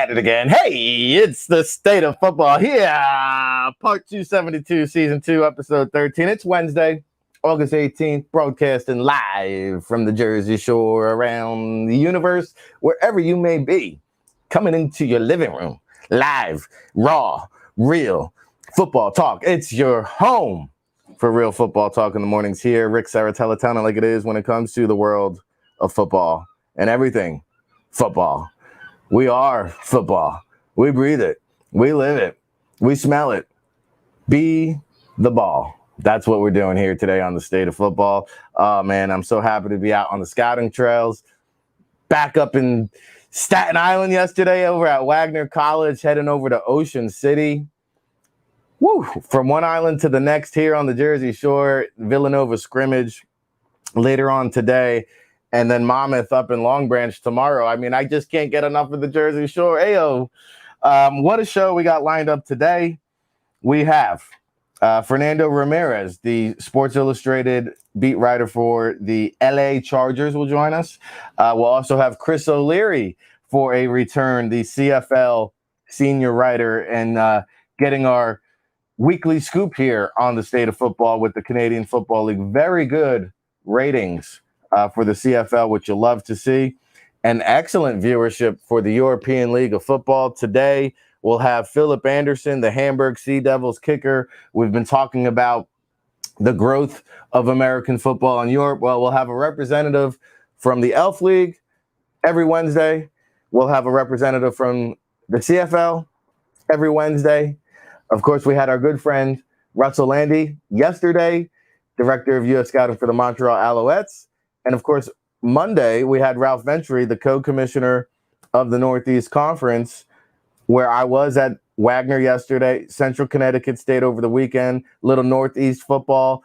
at it again. Hey, it's the State of Football here. Part 272, Season 2, Episode 13. It's Wednesday, August 18th, broadcasting live from the Jersey Shore around the universe, wherever you may be, coming into your living room. Live, raw, real football talk. It's your home for real football talk in the mornings here. Rick Saratella telling it like it is when it comes to the world of football and everything football. We are football. We breathe it. We live it. We smell it. Be the ball. That's what we're doing here today on the State of Football. Oh, man, I'm so happy to be out on the scouting trails. Back up in Staten Island yesterday over at Wagner College, heading over to Ocean City. Woo! From one island to the next here on the Jersey Shore, Villanova scrimmage later on today. And then Monmouth up in Long Branch tomorrow. I mean, I just can't get enough of the Jersey Shore. Ayo. What a show we got lined up today. We have Fernando Ramirez, the Sports Illustrated beat writer for the LA Chargers, will join us. We'll also have Chris O'Leary for a return, the CFL senior writer, and getting our weekly scoop here on the State of Football with the Canadian Football League. Very good ratings for the CFL, which you'll love to see. An excellent viewership for the European League of Football. Today, we'll have Philip Andersen, the Hamburg Sea Devils kicker. We've been talking about the growth of American football in Europe. Well, we'll have a representative from the Elf League every Wednesday. We'll have a representative from the CFL every Wednesday. Of course, we had our good friend Russell Landy yesterday, director of U.S. Scouting for the Montreal Alouettes. And, of course, Monday, we had Ralph Ventry, the co-commissioner of the Northeast Conference, where I was at Wagner yesterday. Central Connecticut State over the weekend. Little Northeast football.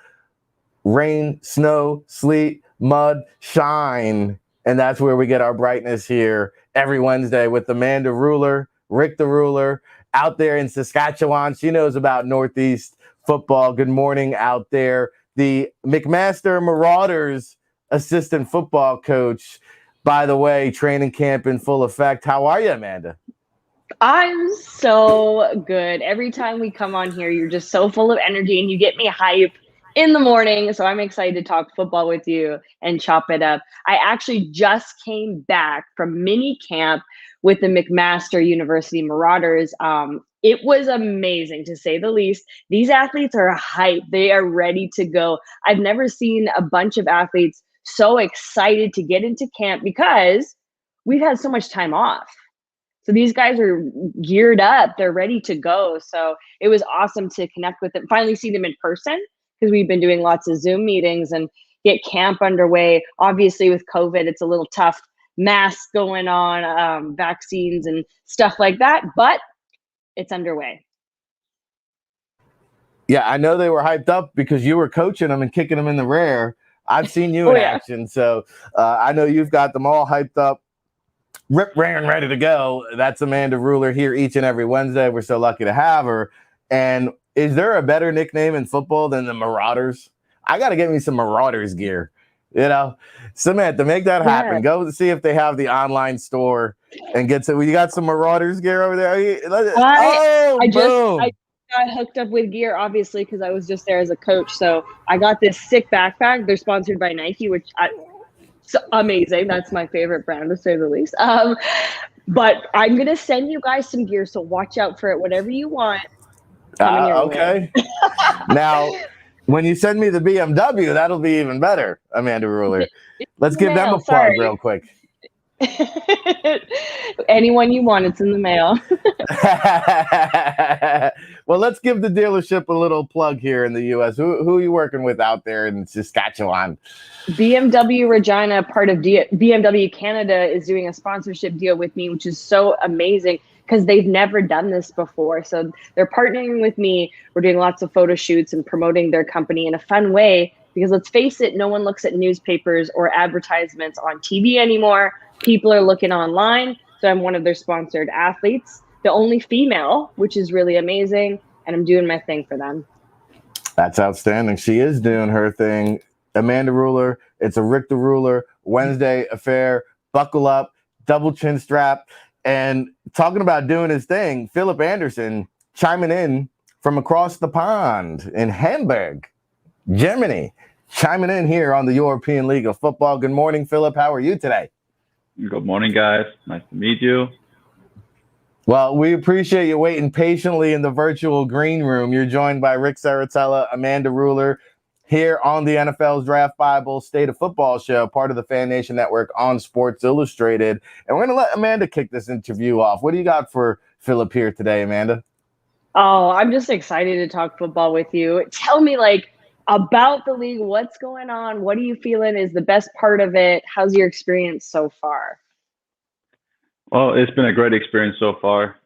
Rain, snow, sleet, mud, shine. And that's where we get our brightness here every Wednesday with Amanda Ruller, Rick the Ruler, out there in Saskatchewan. She knows about Northeast football. Good morning out there. The McMaster Marauders assistant football coach, by the way, training camp in full effect. How are you, Amanda? I'm so good. Every time we come on here, you're just so full of energy and you get me hype in the morning. So I'm excited to talk football with you and chop it up. I actually just came back from mini camp with the McMaster University Marauders. It was amazing, to say the least. These athletes are hyped. They are ready to go. I've never seen a bunch of athletes so excited to get into camp because we've had so much time off. So these guys are geared up. They're ready to go. So it was awesome to connect with them, finally see them in person, because we've been doing lots of Zoom meetings and get camp underway. Obviously, with COVID, it's a little tough. Masks going on, vaccines and stuff like that, but it's underway. Yeah, I know they were hyped up because you were coaching them and kicking them in the rear. I've seen you in action, so I know you've got them all hyped up, rip, raring, ready to go. That's Amanda Ruller here each and every Wednesday. We're so lucky to have her. And is there a better nickname in football than the Marauders? I got to get me some Marauders gear. You know, Samantha, make that happen. Go see if they have the online store and get some. You got some Marauders gear over there? I got hooked up with gear, obviously, because I was just there as a coach. So I got this sick backpack. They're sponsored by Nike, which so amazing. That's my favorite brand, to say the least. But I'm gonna send you guys some gear, so watch out for it. Whatever you want. Okay. Now, when you send me the BMW, that'll be even better, Amanda Ruller. Let's give them a plug real quick. Anyone you want, it's in the mail. Well, let's give the dealership a little plug here in the U.S. Who are you working with out there in Saskatchewan? BMW Regina, part of BMW Canada, is doing a sponsorship deal with me, which is so amazing because they've never done this before. So they're partnering with me. We're doing lots of photo shoots and promoting their company in a fun way because, let's face it, no one looks at newspapers or advertisements on TV anymore. People are looking online. So I'm one of their sponsored athletes, the only female, which is really amazing. And I'm doing my thing for them. That's outstanding. She is doing her thing. Amanda Ruller, it's a Rick the Ruler Wednesday affair. Buckle up, double chin strap. And talking about doing his thing, Philip Andersen chiming in from across the pond in Hamburg, Germany, chiming in here on the European League of Football. Good morning, Philip. How are you today? Good morning, guys. Nice to meet you. Well, we appreciate you waiting patiently in the virtual green room. You're joined by Rick Saratella, Amanda Ruller, here on the NFL's Draft Bible State of Football show, part of the Fan Nation Network on Sports Illustrated. And we're going to let Amanda kick this interview off. What do you got for Philip here today, Amanda? Oh, I'm just excited to talk football with you. Tell me, about the league. What's going on? What are you feeling is the best part of it? How's your experience so far? Well, it's been a great experience so far.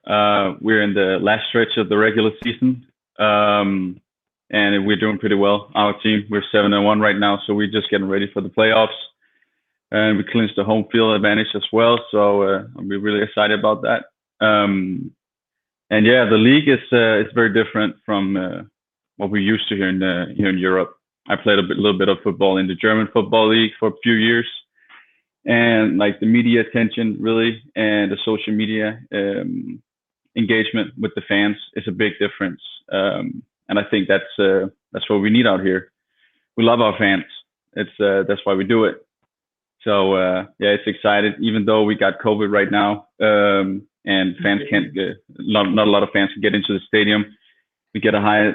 We're in the last stretch of the regular season, and we're doing pretty well. Our team, we're 7-1 right now, so we're just getting ready for the playoffs. And we clinched the home field advantage as well, so we're really excited about that. And yeah, the league is it's very different from what we're used to here in Europe. I played a little bit of football in the German football league for a few years. And like the media attention really and the social media engagement with the fans is a big difference. And I think that's what we need out here. We love our fans. That's why we do it. So yeah, it's exciting, even though we got COVID right now and fans can't not a lot of fans can get into the stadium. We get a high,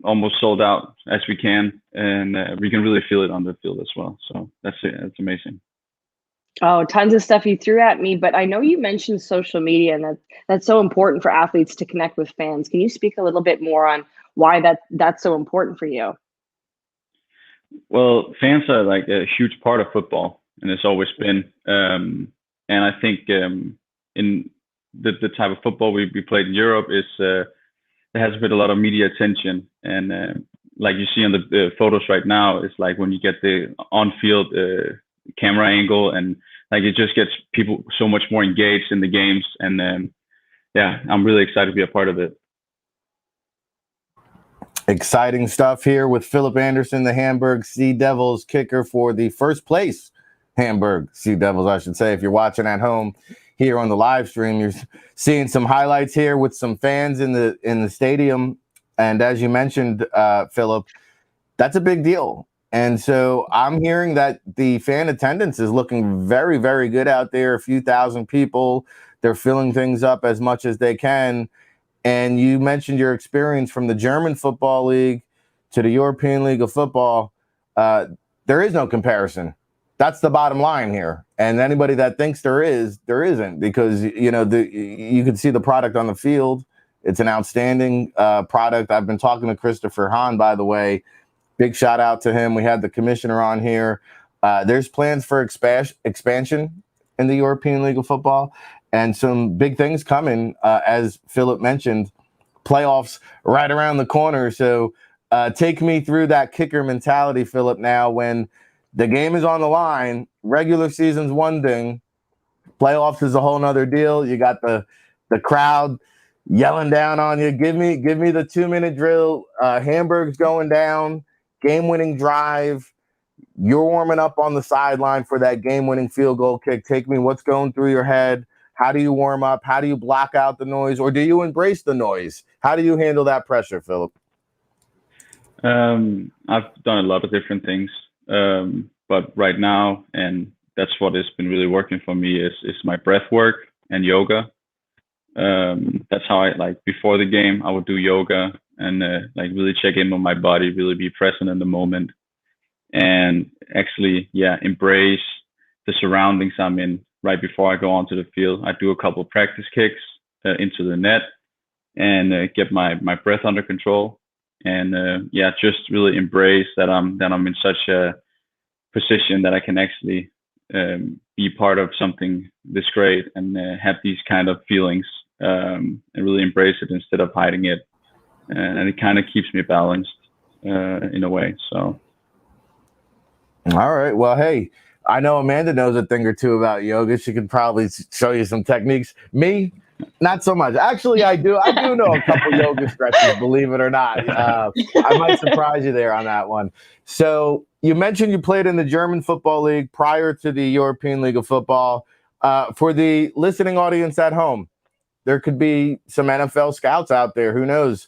almost sold out as we can. And we can really feel it on the field as well. So that's amazing. Oh, tons of stuff you threw at me, but I know you mentioned social media, and that's so important for athletes to connect with fans. Can you speak a little bit more on why that's so important for you? Well, fans are like a huge part of football, and it's always been. And I think in the type of football we played in Europe is there has been a lot of media attention, and like you see on the photos right now, it's like when you get the on-field camera angle, and like it just gets people so much more engaged in the games. And yeah, I'm really excited to be a part of it. Exciting stuff here with Philip Andersen, the Hamburg Sea Devils kicker for the first place Hamburg Sea Devils, I should say. If you're watching at home here on the live stream, you're seeing some highlights here with some fans in the stadium. And as you mentioned, Philip, that's a big deal. And so I'm hearing that the fan attendance is looking very, very good out there. A few thousand people. They're filling things up as much as they can. And you mentioned your experience from the German Football League to the European League of Football. There is no comparison. That's the bottom line here. And anybody that thinks there isn't, because you can see the product on the field. It's an outstanding product. I've been talking to Christopher Hahn, by the way. Big shout out to him. We had the commissioner on here. There's plans for expansion in the European League of Football, and some big things coming, as Philip mentioned, playoffs right around the corner. So take me through that kicker mentality, Philip, now when the game is on the line. Regular season's one thing. Playoffs is a whole nother deal. You got the crowd yelling down on you. Give me the 2-minute drill. Hamburg's going down. Game-winning drive. You're warming up on the sideline for that game-winning field goal kick. Take me, what's going through your head? How do you warm up? How do you block out the noise? Or do you embrace the noise? How do you handle that pressure, Philip? I've done a lot of different things. But right now, and that's what has been really working for me, is my breath work and yoga. That's how before the game, I would do yoga and really check in on my body, really be present in the moment, and actually, embrace the surroundings I'm in right before I go onto the field. I do a couple of practice kicks into the net and get my breath under control, and just really embrace that I'm in such a position that I can actually be part of something this great and have these kind of feelings and really embrace it instead of hiding it. And it kind of keeps me balanced in a way. So. All right. Well, hey, I know Amanda knows a thing or two about yoga. She could probably show you some techniques. Me, not so much. Actually, I do know a couple yoga stretches, believe it or not. I might surprise you there on that one. So you mentioned you played in the German Football League prior to the European League of Football. For the listening audience at home, there could be some NFL scouts out there. Who knows?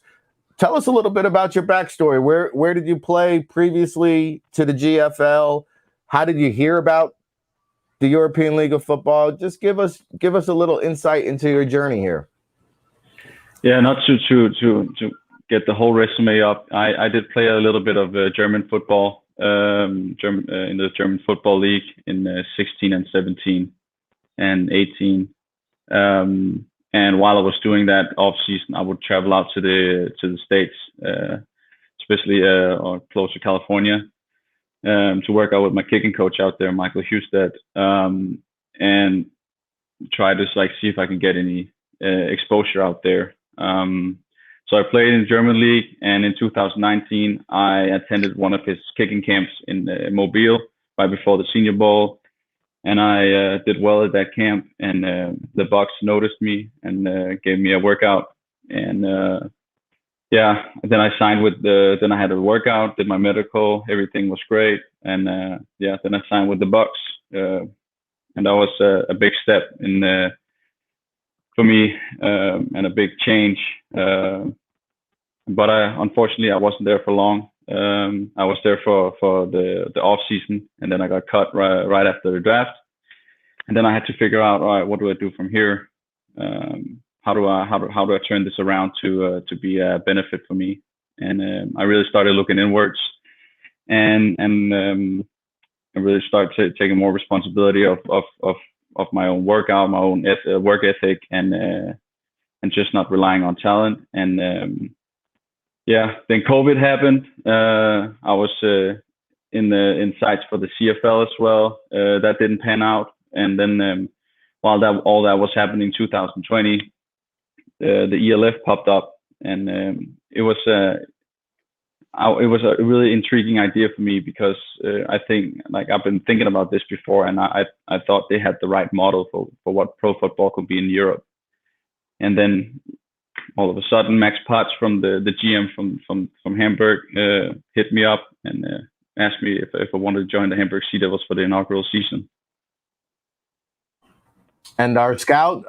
Tell us a little bit about your backstory. Where did you play previously to the GFL? How did you hear about the European League of Football? Just give us a little insight into your journey here. Yeah, not to get the whole resume up. I did play a little bit of German football, in the German Football League in 16 and 17 and 18. And while I was doing that off season, I would travel out to the States, especially or close to California, to work out with my kicking coach out there, Michael Husted, and try to see if I can get any exposure out there. So I played in the German league, and in 2019, I attended one of his kicking camps in Mobile right before the Senior Bowl. And I did well at that camp, and the Bucks noticed me and gave me a workout. And then I signed with then I had a workout, did my medical, everything was great. And then I signed with the Bucks. And that was a big step for me, and a big change. But unfortunately, I wasn't there for long. I was there for the off season, and then I got cut right after the draft. And then I had to figure out, all right, what do I do from here? How do I turn this around to be a benefit for me? And I really started looking inwards, and I really started taking more responsibility of my own workout, my own work ethic, and just not relying on talent. And then COVID happened. I was in sights for the CFL as well. That didn't pan out. And then while all that was happening in 2020, the ELF popped up, and it was a really intriguing idea for me, because I think, I've been thinking about this before, and I thought they had the right model for what pro football could be in Europe. And then all of a sudden, Max Potts from the GM from Hamburg hit me up and asked me if I wanted to join the Hamburg Sea Devils for the inaugural season. And our scout,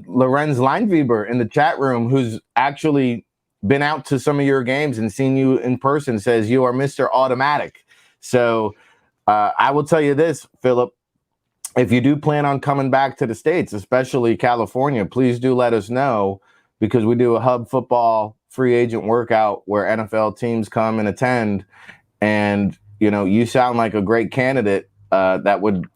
Lorenz Leinweber, in the chat room, who's actually been out to some of your games and seen you in person, says you are Mr. Automatic. So I will tell you this, Philip, if you do plan on coming back to the States, especially California, please do let us know, because we do a hub football free agent workout where NFL teams come and attend. And, you sound like a great candidate that would,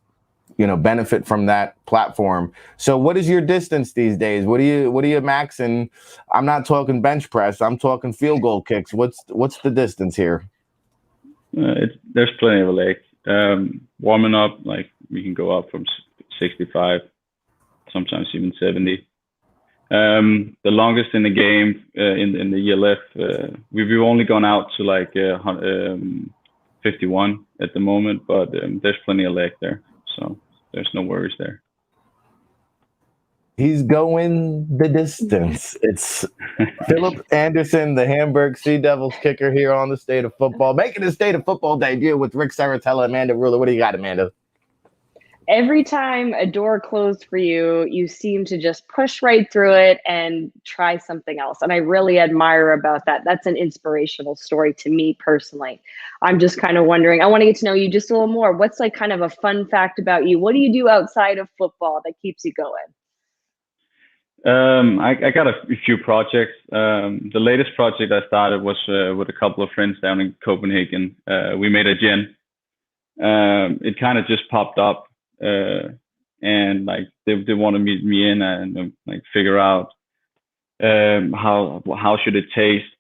benefit from that platform. So what is your distance these days? What are you maxing? I'm not talking bench press. I'm talking field goal kicks. What's the distance here? There's plenty of legs. Warming up, we can go up from 65, sometimes even 70. The longest in the game in the ELF, we've only gone out to 51 at the moment, but there's plenty of leg there, so there's no worries there. He's going the distance. It's Philip Andersen, the Hamburg Sea Devils kicker, here on the State of Football, making his State of Football debut with Rick Saratella, Amanda Ruller. What do you got, Amanda? Every time a door closed for you, you seem to just push right through it and try something else. And I really admire about that. That's an inspirational story to me personally. I'm just kind of wondering, I want to get to know you just a little more. What's kind of a fun fact about you? What do you do outside of football that keeps you going? I got a few projects. The latest project I started was with a couple of friends down in Copenhagen. We made a gin. It kind of just popped up. And they want to meet me in and figure out how should it taste,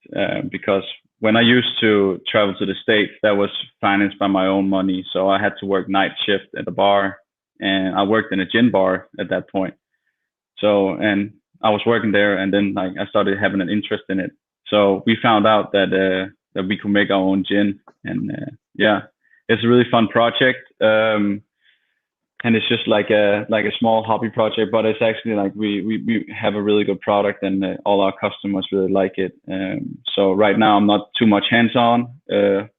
because when I used to travel to the States, that was financed by my own money, so I had to work night shift at the bar, and I worked in a gin bar at that point. So, and I was working there, and then I started having an interest in it. So we found out that we could make our own gin, and it's a really fun project. And it's just like a small hobby project, but it's actually we have a really good product, and all our customers really like it. So right now I'm not too much hands-on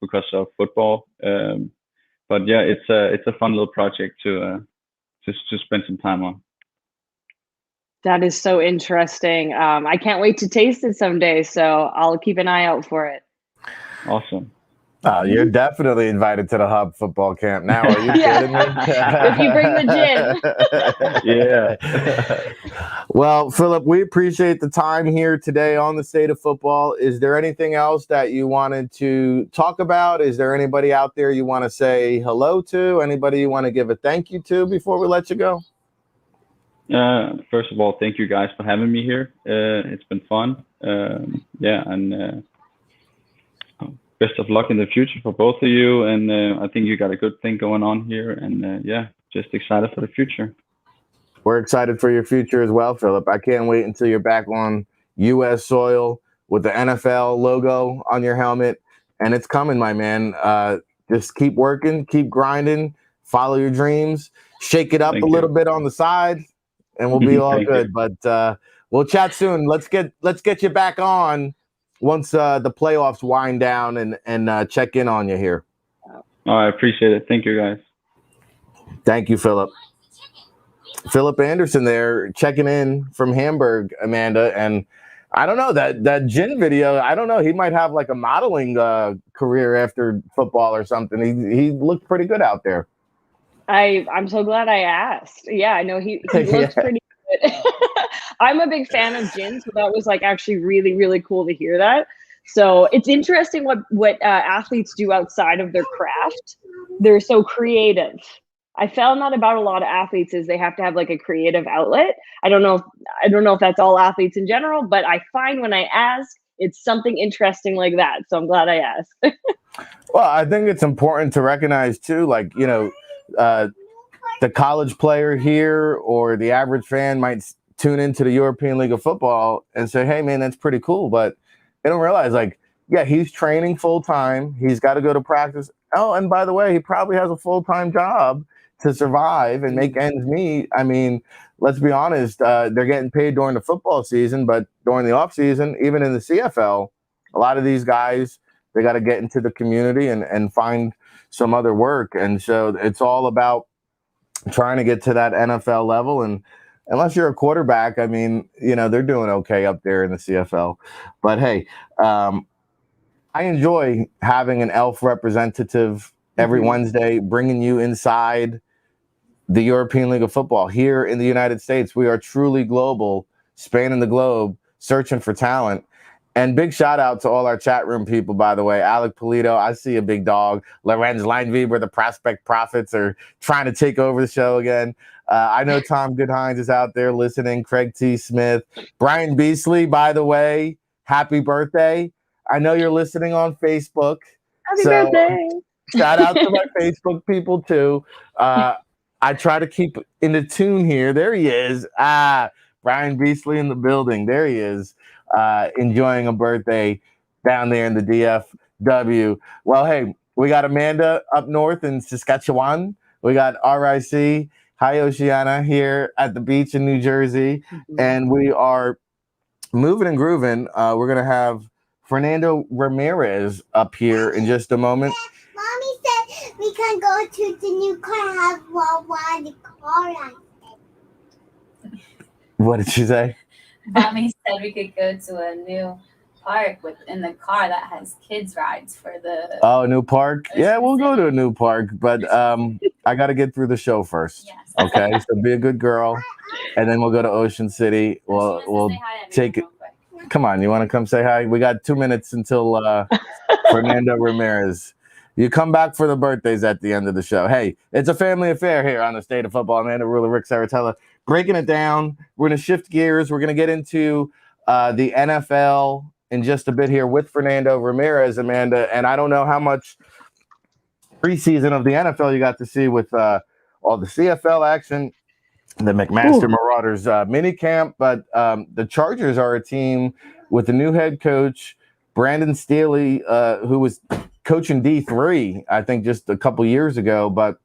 because of football, but yeah, it's a fun little project to to spend some time on. That is so interesting. I can't wait to taste it someday, so I'll keep an eye out for it. Awesome. You're definitely invited to the Hub football camp now. Are you kidding me? If you bring the gin. Yeah. Well, Philip, we appreciate the time here today on the State of Football. Is there anything else that you wanted to talk about? Is there anybody out there you want to say hello to? Anybody you want to give a thank you to before we let you go? First of all, thank you guys for having me here. It's been fun. And best of luck in the future for both of you. And I think you got a good thing going on here. And just excited for the future. We're excited for your future as well, Philip. I can't wait until you're back on U.S. soil with the NFL logo on your helmet. And it's coming, my man. Just keep working, keep grinding, follow your dreams, shake it up a little bit on the side, and we'll be all good. But we'll chat soon. Let's get you back on once the playoffs wind down and check in on you here. I appreciate it. Thank you, guys. Thank you, Philip. Philip Andersen there checking in from Hamburg, Amanda. And I don't know, that gin video, I don't know, he might have like a modeling career after football or something. He looked pretty good out there. I'm so glad I asked. Yeah, I know he looks pretty good. I'm a big fan of gin, so that was like actually really, really cool to hear that. So it's interesting what athletes do outside of their craft. They're so creative. I found that about a lot of athletes is they have to have like a creative outlet. I don't know if that's all athletes in general, but I find when I ask, it's something interesting like that. So I'm glad I asked. Well, I think it's important to recognize too, like, you know, the college player here or the average fan might tune into the European League of Football and say, hey, man, that's pretty cool. But they don't realize, like, yeah, he's training full time. He's got to go to practice. Oh, and by the way, he probably has a full-time job to survive and make ends meet. I mean, let's be honest, they're getting paid during the football season, but during the off season, even in the CFL, a lot of these guys, they got to get into the community and find some other work. And so it's all about trying to get to that NFL level. And unless you're a quarterback, I mean, you know, they're doing okay up there in the CFL. But hey, I enjoy having an elf representative every Wednesday, bringing you inside the European League of Football. Here in the United States, we are truly global, spanning the globe, searching for talent. And big shout out to all our chat room people, by the way. Alec Polito, I see a big dog. Lorenz Leinweber, the Prospect Prophets are trying to take over the show again. I know Tom Goodhines is out there listening. Craig T. Smith. Brian Beasley, by the way, happy birthday. I know you're listening on Facebook. Happy birthday. Shout out to my Facebook people, too. I try to keep in the tune here. There he is. Brian Beasley in the building. There he is, enjoying a birthday down there in the DFW. Well, hey, we got Amanda up north in Saskatchewan. We got RIC, Hi Oceana, here at the beach in New Jersey. And we are moving and grooving. We're going to have Fernando Ramirez up here in just a moment. Mommy said we can go to the new car, have the car. What did she say? Mommy said we could go to a new park in the car that has kids rides for the. Oh, new park? Yeah, we'll go to a new park, but I got to get through the show first. Yes. Okay, so be a good girl, and then we'll go to Ocean City. We'll take it. Come on, you want to come say hi? We got 2 minutes until Fernando Ramirez. You come back for the birthdays at the end of the show. Hey, it's a family affair here on the State of Football. Amanda Ruller, Rick Saratella, breaking it down. We're going to shift gears. We're going to get into the NFL in just a bit here with Fernando Ramirez, Amanda. And I don't know how much preseason of the NFL you got to see with all the CFL action, the McMaster Marauders mini camp, but the Chargers are a team with a new head coach, Brandon Staley, who was coaching D3, I think, just a couple years ago. But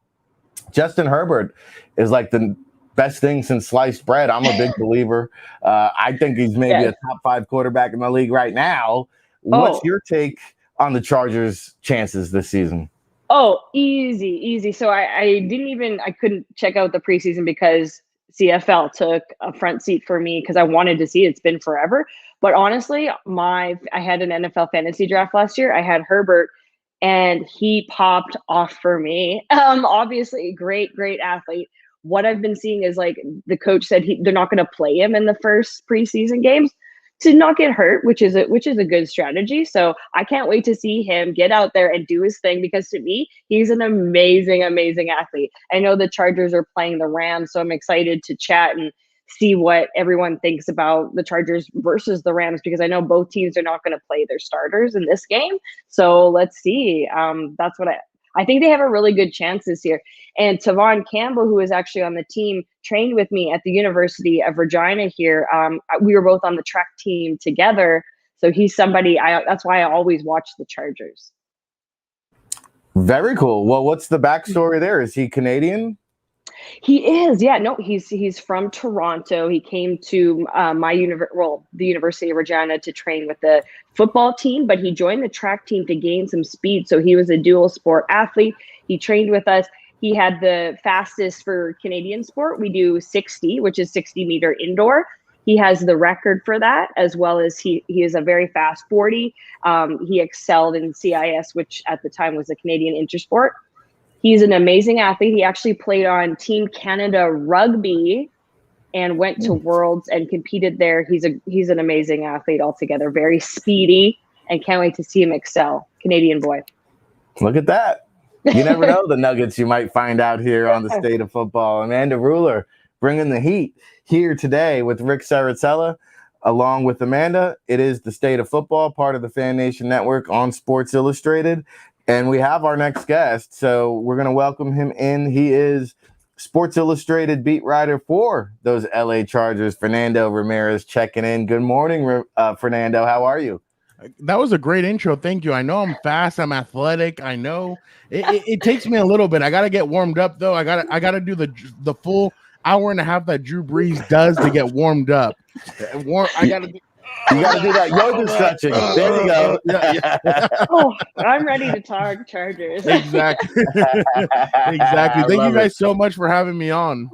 Justin Herbert is like the best thing since sliced bread. I'm a big believer. I think he's maybe a top 5 quarterback in the league right now. What's your take on the Chargers' chances this season? Oh, easy. So I couldn't check out the preseason because CFL took a front seat for me because I wanted to see it. It's been forever. But honestly, I had an NFL fantasy draft last year. I had Herbert and he popped off for me. Obviously, great athlete. What I've been seeing is like the coach said they're not going to play him in the first preseason games to not get hurt, which is a good strategy. So I can't wait to see him get out there and do his thing because to me, he's an amazing athlete. I know the Chargers are playing the Rams, so I'm excited to chat and see what everyone thinks about the Chargers versus the Rams because I know both teams are not going to play their starters in this game. So let's see. That's what I think they have a really good chance this year. And Tavon Campbell, who is actually on the team, trained with me at the University of Regina here. We were both on the track team together. So he's somebody, that's why I always watch the Chargers. Very cool. Well, what's the backstory there? Is he Canadian? He is, yeah. No, he's from Toronto. He came to the University of Regina to train with the football team, but he joined the track team to gain some speed. So he was a dual sport athlete. He trained with us. He had the fastest for Canadian sport. We do 60, which is 60-meter indoor. He has the record for that, as well as he is a very fast 40. He excelled in CIS, which at the time was a Canadian intersport. He's an amazing athlete. He actually played on Team Canada Rugby and went to Worlds and competed there. He's an amazing athlete altogether, very speedy, and can't wait to see him excel. Canadian boy. Look at that. You never know the nuggets you might find out here on the State of Football. Amanda Ruller bringing the heat here today with Rick Saracella. Along with Amanda, it is the State of Football, part of the Fan Nation Network on Sports Illustrated. And we have our next guest, so we're going to welcome him in. He is Sports Illustrated beat writer for those LA Chargers, Fernando Ramirez, checking in. Good morning, Fernando. How are you? That was a great intro. Thank you. I know I'm fast. I'm athletic. I know it takes me a little bit. I got to get warmed up, though. I got to do the full hour and a half that Drew Brees does to get warmed up. I got to do. You got to do that yoga stretching. There you go. Oh, I'm ready to talk Chargers. Exactly. Exactly. Thank you guys so much for having me on.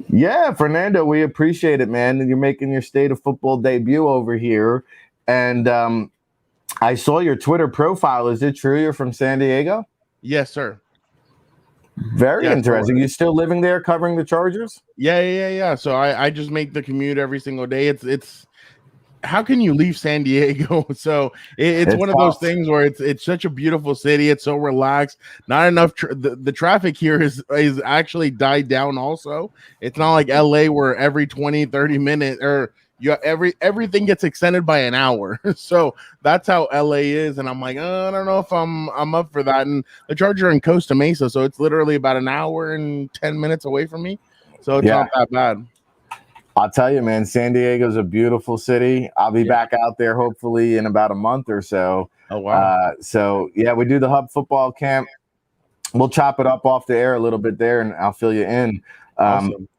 Yeah, Fernando, we appreciate it, man. You're making your State of Football debut over here. And I saw your Twitter profile. Is it true you're from San Diego? Yes, sir. Very interesting. You still living there covering the Chargers? Yeah. So I just make the commute every single day. It's how can you leave San Diego? So it's one of those things where it's such a beautiful city. It's so relaxed. Not enough. The traffic here is actually died down. Also, it's not like LA where every 20, 30 minutes or everything gets extended by an hour. So that's how LA is. And I'm like, I don't know if I'm up for that. And the Chargers are in Costa Mesa, so it's literally about an hour and 10 minutes away from me. So it's not that bad. I'll tell you, man, San Diego's a beautiful city. I'll be back out there hopefully in about a month or so. Oh, wow. We do the Hub Football Camp. We'll chop it up off the air a little bit there, and I'll fill you in. Awesome.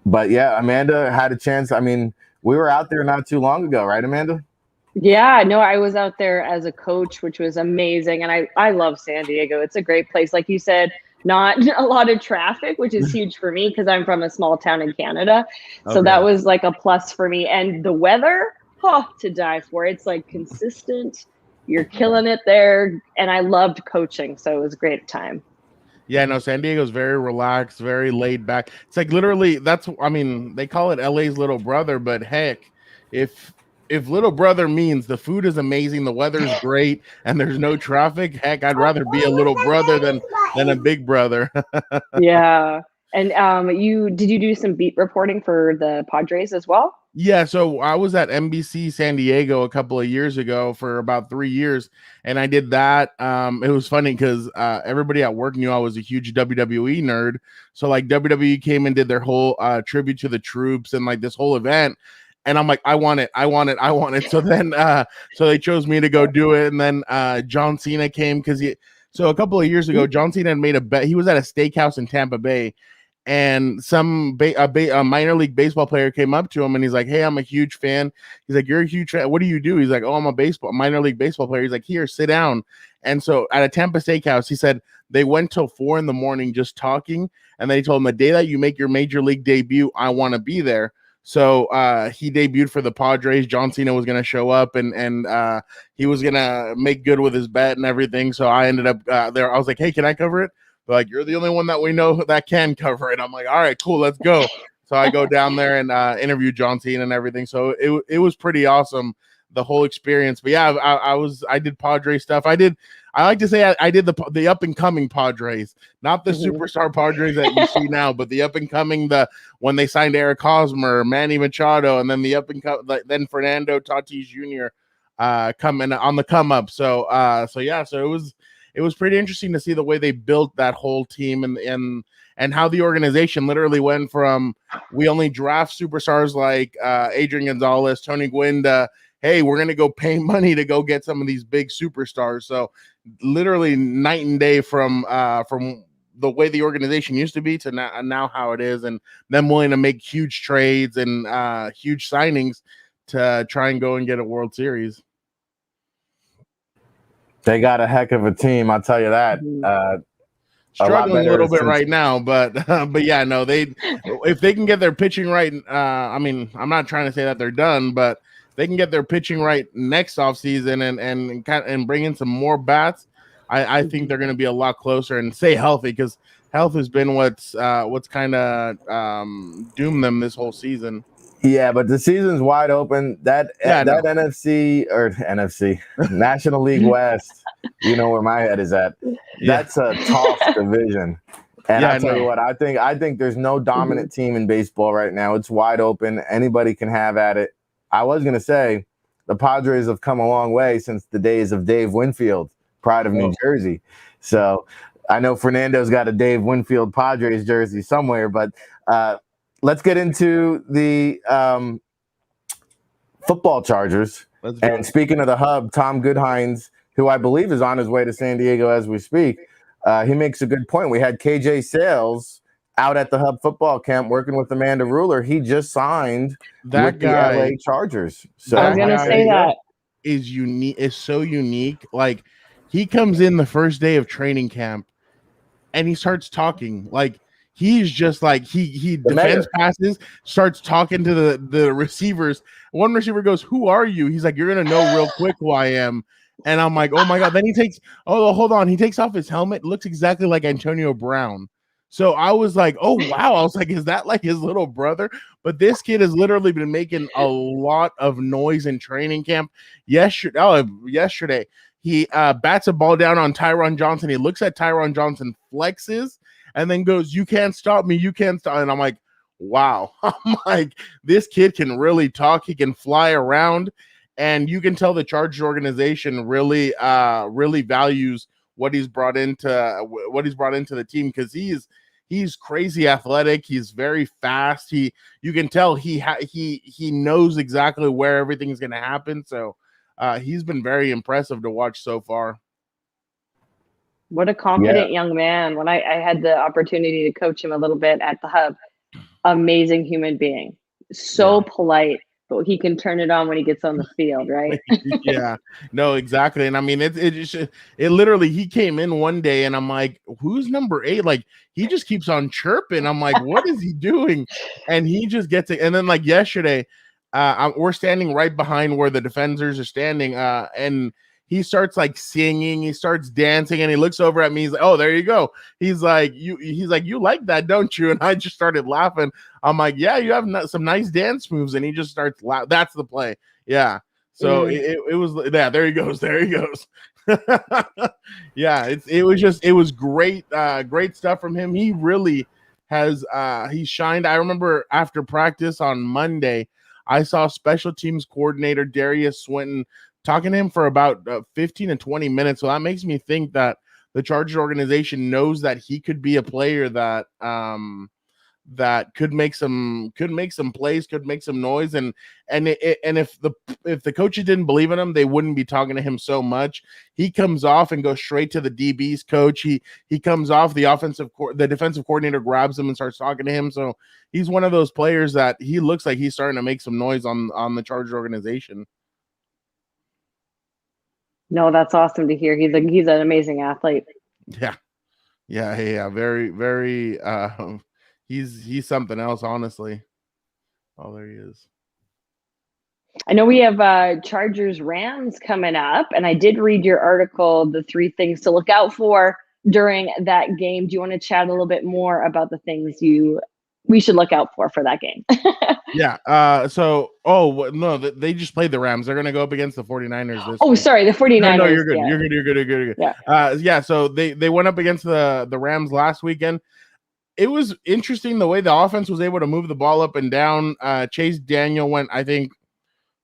But, yeah, Amanda had a chance. I mean, we were out there not too long ago, right, Amanda? Yeah, no, I was out there as a coach, which was amazing. And I love San Diego. It's a great place. Like you said, not a lot of traffic, which is huge for me because I'm from a small town in Canada. So that was like a plus for me. And the weather, to die for. It's like consistent. You're killing it there. And I loved coaching. So it was a great time. Yeah, no, San Diego's very relaxed, very laid back. It's like literally they call it LA's little brother, but heck, if little brother means the food is amazing, the weather's great, and there's no traffic, heck, I'd rather be a little brother than a big brother. Yeah. And did you do some beat reporting for the Padres as well? Yeah, so I was at NBC San Diego a couple of years ago for about 3 years, and I did that. It was funny because everybody at work knew I was a huge WWE nerd. So like WWE came and did their whole tribute to the troops and like this whole event. And I'm like, I want it. So then, so they chose me to go do it. And then John Cena came so a couple of years ago, John Cena had made a bet. He was at a steakhouse in Tampa Bay, and a minor league baseball player came up to him and he's like, "Hey, I'm a huge fan." He's like, "You're a huge fan. What do you do?" He's like, "Oh, I'm a minor league baseball player." He's like, "Here, sit down." And so at a Tampa Steakhouse, he said they went till 4 a.m. just talking, and they told him, "The day that you make your major league debut, I want to be there." So he debuted for the Padres. John Cena was going to show up, and he was going to make good with his bet and everything. So I ended up there. I was like, "Hey, can I cover it?" They're like, "You're the only one that we know that can cover it." I'm like, "All right, cool, let's go." So I go down there and interview John Cena and everything. So it was pretty awesome, the whole experience. But yeah, I did Padres stuff. I like to say I did the up and coming Padres, not the superstar Padres that you see now, but the up and coming, when they signed Eric Hosmer, Manny Machado, and then the up and then Fernando Tatis Jr. Coming on the come up. So it was pretty interesting to see the way they built that whole team and how the organization literally went from we only draft superstars like Adrian Gonzalez, Tony Gwynn, hey, we're going to go pay money to go get some of these big superstars. So literally night and day from the way the organization used to be to now how it is, and them willing to make huge trades and huge signings to try and go and get a World Series. They got a heck of a team, I'll tell you that. Struggling a little bit right now, but yeah, no, if they can get their pitching right, I mean, I'm not trying to say that they're done, but they can get their pitching right next offseason and bring in some more bats, I think they're going to be a lot closer and stay healthy, because health has been what's kind of doomed them this whole season. Yeah, but the season's wide open. That NFC National League West, you know where my head is at. That's a tough division. And I'll tell you what, I think there's no dominant team in baseball right now. It's wide open. Anybody can have at it. I was going to say the Padres have come a long way since the days of Dave Winfield, pride of New Jersey. So I know Fernando's got a Dave Winfield Padres jersey somewhere, but let's get into the football Chargers. And speaking of the hub, Tom Goodhines, who I believe is on his way to San Diego as we speak, he makes a good point. We had KJ Sales out at the hub football camp working with Amanda Ruller. He just signed with the LA Chargers. So I was going to say that is unique. Is so unique. Like, he comes in the first day of training camp and he starts talking like he's just like he defends passes, starts talking to the receivers. One receiver goes, "Who are you?" He's like, "You're gonna know real quick who I am." And I'm like, "Oh my god!" Then he takes he takes off his helmet. It looks exactly like Antonio Brown. So I was like, "Oh wow!" I was like, "Is that like his little brother?" But this kid has literally been making a lot of noise in training camp. Yesterday he bats a ball down on Tyron Johnson. He looks at Tyron Johnson, flexes, and then goes, "You can't stop me. You can't stop." And I'm like, wow. I'm like, this kid can really talk. He can fly around. And you can tell the Chargers organization really values what he's brought into the team, because he's crazy athletic. He's very fast. You can tell he knows exactly where everything's going to happen. So he's been very impressive to watch so far. What a confident young man. When I had the opportunity to coach him a little bit at the hub, amazing human being, so polite, but he can turn it on when he gets on the field, right? Yeah, no, exactly. And I mean, it literally, he came in one day and I'm like, "Who's number 8?" Like, he just keeps on chirping. I'm like, what is he doing? And he just gets it. And then like yesterday, we're standing right behind where the defenders are standing, and he starts like singing, he starts dancing, and he looks over at me. He's like, "Oh, there you go." He's like, "You like that, don't you?" And I just started laughing. I'm like, "Yeah, you have some nice dance moves." And he just starts laughing. That's the play. Yeah. So it was, yeah, there he goes. There he goes. Yeah, it was great, great stuff from him. He really has he shined. I remember after practice on Monday, I saw special teams coordinator Darius Swinton talking to him for about 15 to 20 minutes. So that makes me think that the Chargers organization knows that he could be a player that that could make some plays, could make some noise, and if the coaches didn't believe in him, they wouldn't be talking to him so much. He comes off and goes straight to the DB's coach. He comes off, the defensive coordinator grabs him and starts talking to him. So he's one of those players that he looks like he's starting to make some noise on the Chargers organization. No, that's awesome to hear. He's an amazing athlete. Yeah. Very, very. He's something else, honestly. Oh, there he is. I know we have Chargers Rams coming up, and I did read your article, the 3 things to look out for during that game. Do you want to chat a little bit more about the things we should look out for that game? Yeah. No, they just played the Rams. They're going to go up against the 49ers this week. Sorry, the 49ers. No, you're good. Yeah. You're good. Yeah. So they went up against the Rams last weekend. It was interesting the way the offense was able to move the ball up and down. Chase Daniel went, I think,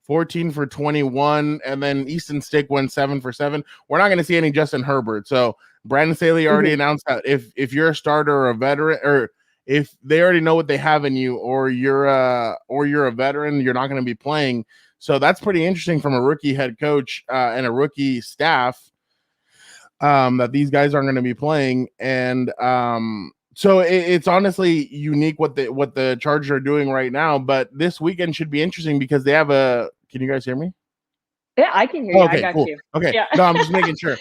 14 for 21, and then Easton Stick went 7 for 7. We're not going to see any Justin Herbert. So Brandon Staley already announced that if you're a starter or a veteran, or if they already know what they have in you, or you're a veteran, you're not going to be playing. So that's pretty interesting from a rookie head coach and a rookie staff that these guys aren't going to be playing. And so it's honestly unique what the Chargers are doing right now. But this weekend should be interesting because they have a. Can you guys hear me? Yeah, I can hear you. Okay, I got cool. you. Okay, Yeah. No, I'm just making sure.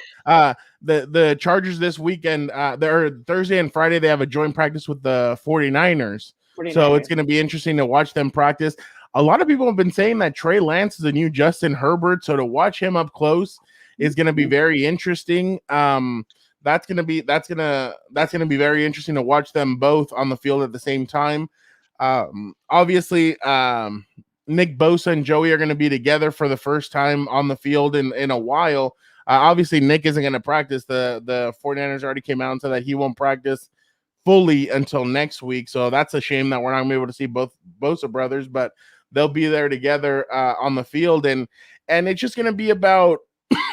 The Chargers this weekend, they're Thursday and Friday, they have a joint practice with the 49ers. So it's going to be interesting to watch them practice. A lot of people have been saying that Trey Lance is the new Justin Herbert. So to watch him up close is going to be very interesting. That's gonna be very interesting to watch them both on the field at the same time. Obviously, Nick Bosa and Joey are going to be together for the first time on the field in a while. Obviously, Nick isn't going to practice. The 49ers already came out and said that he won't practice fully until next week. So that's a shame that we're not going to be able to see both Bosa brothers, but they'll be there together on the field. And it's just going to be about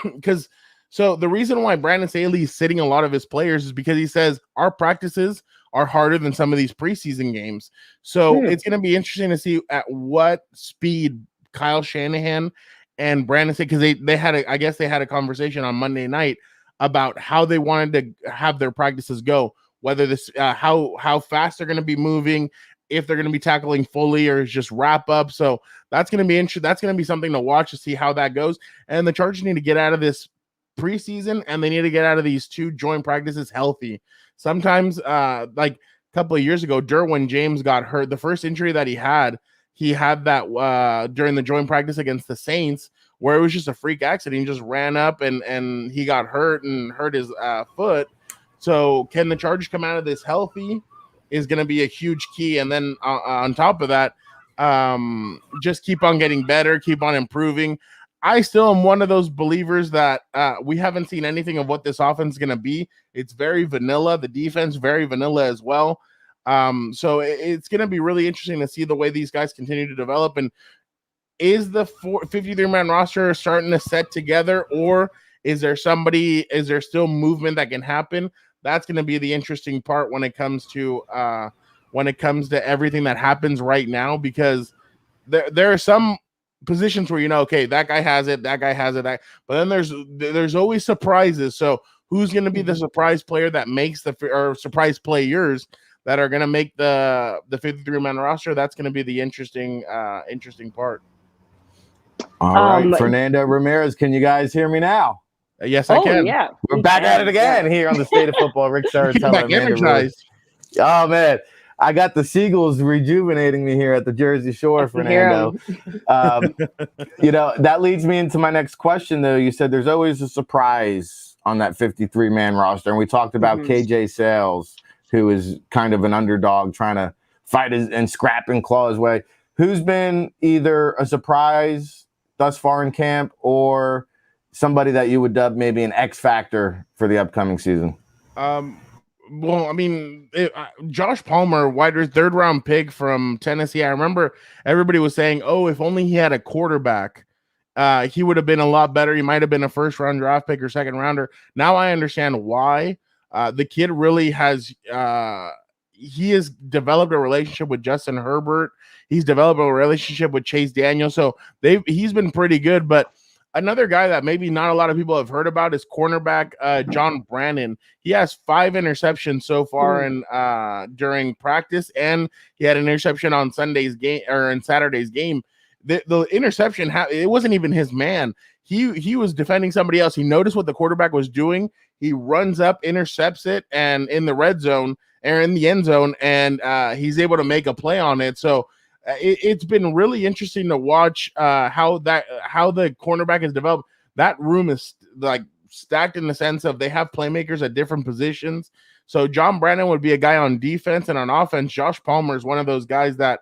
because. So the reason why Brandon Staley is sitting a lot of his players is because he says our practices are harder than some of these preseason games. So it's going to be interesting to see at what speed Kyle Shanahan and Brandon Staley, because they had a conversation on Monday night about how they wanted to have their practices go, whether this how fast they're going to be moving, if they're going to be tackling fully or just wrap up. So that's going to be interesting. That's going to be something to watch to see how that goes. And the Chargers need to get out of this preseason, and they need to get out of these 2 joint practices healthy. Sometimes like a couple of years ago, Derwin James got hurt. The first injury that he had that during the joint practice against the Saints, where it was just a freak accident. He just ran up and he got hurt and hurt his foot. So can the Chargers come out of this healthy is going to be a huge key. And then on top of that, just keep on getting better, keep on improving. I still am one of those believers that we haven't seen anything of what this offense is going to be. It's very vanilla. The defense, very vanilla as well. So it's going to be really interesting to see the way these guys continue to develop. And is the 53-man roster starting to set together, or is there still movement that can happen? That's going to be the interesting part when it comes to everything that happens right now, because there are some positions where okay, that guy has it, but then there's always surprises. So who's going to be the surprise player that makes or surprise players that are going to make the 53-man roster? That's going to be the interesting part. All right, Fernando Ramirez, can you guys hear me now? Yes, I can. Yeah, we're back at it again here on the State of Football. Rick Saratella, energized. Oh man, I got the Seagulls rejuvenating me here at the Jersey Shore, Fernando. That leads me into my next question, though. You said there's always a surprise on that 53-man roster, and we talked about KJ Sales, who is kind of an underdog trying to fight and scrap and claw his way. Who's been either a surprise thus far in camp, or somebody that you would dub maybe an X factor for the upcoming season? Well, I mean, Josh Palmer, third round pick from Tennessee. I remember everybody was saying, "Oh, if only he had a quarterback, he would have been a lot better. He might have been a first round draft pick or second rounder." Now I understand why. The kid really has. he has developed a relationship with Justin Herbert. He's developed a relationship with Chase Daniel. So he's been pretty good. But another guy that maybe not a lot of people have heard about is cornerback John Brannon. He has 5 interceptions so far in during practice, and he had an interception on Sunday's game or in Saturday's game. The interception, it wasn't even his man. He was defending somebody else. He noticed what the quarterback was doing. He runs up, intercepts it, and in the red zone or in the end zone, and he's able to make a play on it. So it's been really interesting to watch how the cornerback has developed. That room is like stacked in the sense of they have playmakers at different positions. So John Brannon would be a guy on defense, and on offense, Josh Palmer is one of those guys that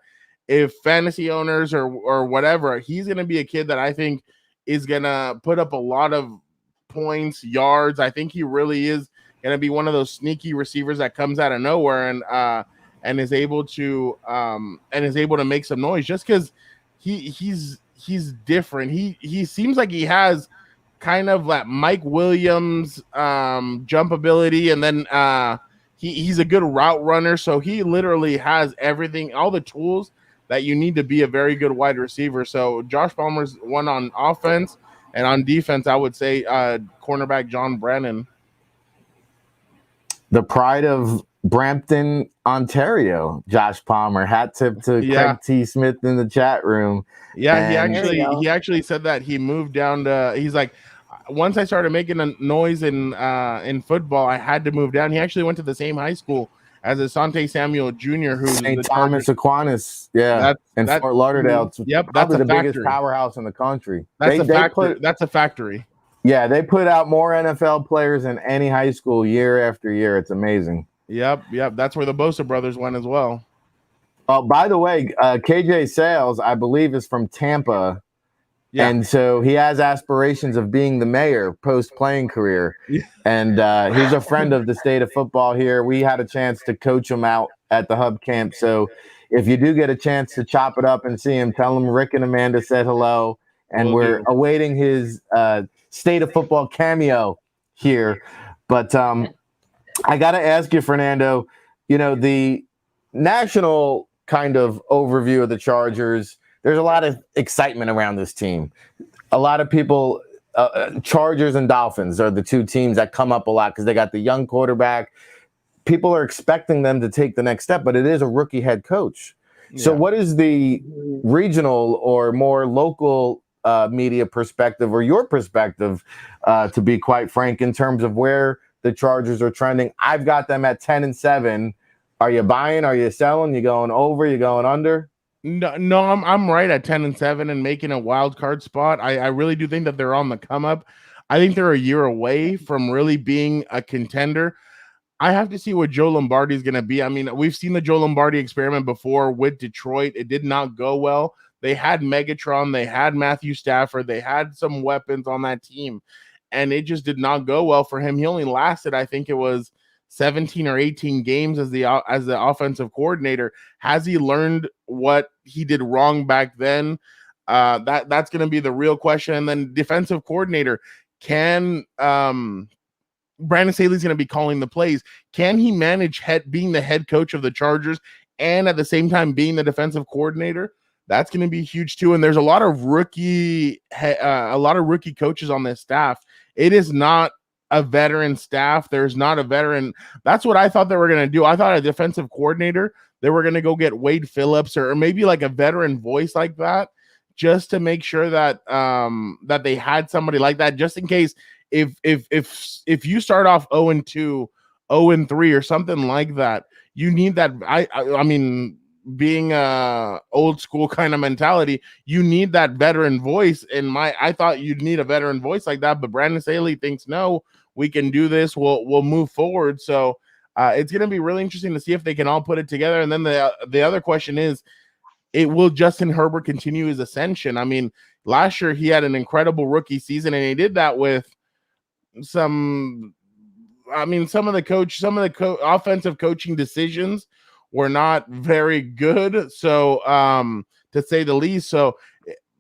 if fantasy owners or whatever, he's going to be a kid that I think is going to put up a lot of points, yards. I think he really is going to be one of those sneaky receivers that comes out of nowhere and is able to make some noise just because he's different. He seems like he has kind of that Mike Williams jump ability, and then he's a good route runner. So he literally has everything, all the tools that you need to be a very good wide receiver. So Josh Palmer's one on offense, and on defense, I would say cornerback John Brannon. The pride of Brampton, Ontario, Josh Palmer. Hat tip to Craig T. Smith in the chat room. Yeah, and he actually said that he moved down to. He's like, once I started making a noise in football, I had to move down. He actually went to the same high school as Asante Samuel Jr., who's St. Thomas Aquinas, in Fort Lauderdale. Yep, that's the biggest powerhouse in the country. That's a factory. Yeah, they put out more NFL players than any high school year after year. It's amazing. Yep. That's where the Bosa brothers went as well. Oh, by the way, KJ Sales, I believe, is from Tampa. Yeah. And so he has aspirations of being the mayor post-playing career. And he's a friend of the state of football here. We had a chance to coach him out at the Hub Camp. So if you do get a chance to chop it up and see him, tell him Rick and Amanda said hello. And we're awaiting his state of football cameo here. But I got to ask you, Fernando, the national kind of overview of the Chargers, there's a lot of excitement around this team. A lot of people, Chargers and Dolphins are the two teams that come up a lot because they got the young quarterback. People are expecting them to take the next step, but it is a rookie head coach. Yeah. So what is the regional or more local media perspective or your perspective, to be quite frank, in terms of where the Chargers are trending? I've got them at 10-7. Are you buying? Are you selling? You going over? You going under? No, I'm right at 10-7 and making a wild card spot. I really do think that they're on the come up. I think they're a year away from really being a contender. I have to see what Joe Lombardi is going to be. I mean, we've seen the Joe Lombardi experiment before with Detroit. It did not go well. They had Megatron, they had Matthew Stafford, they had some weapons on that team, and it just did not go well for him. He only lasted, I think it was 17 or 18 games as the offensive coordinator. Has he learned what he did wrong back then? That's going to be the real question. And then defensive coordinator, can Brandon Staley's going to be calling the plays? Can he manage being the head coach of the Chargers and at the same time being the defensive coordinator? That's going to be huge too. And there's a lot of rookie coaches on this staff. It is not a veteran staff. There's not a veteran. That's what I thought they were going to do. I thought a defensive coordinator, they were going to go get Wade Phillips or maybe like a veteran voice like that, just to make sure that that they had somebody like that, just in case if you start off 0-2, 0-3 or something like that, you need that. I mean, being a old school kind of mentality, you need that veteran voice. And I thought you'd need a veteran voice like that, but Brandon Staley thinks, no, we can do this. We'll move forward. So it's going to be really interesting to see if they can all put it together. And then the other question is, will Justin Herbert continue his ascension? I mean, last year he had an incredible rookie season, and he did that with some of the offensive coaching decisions were not very good. So to say the least. So,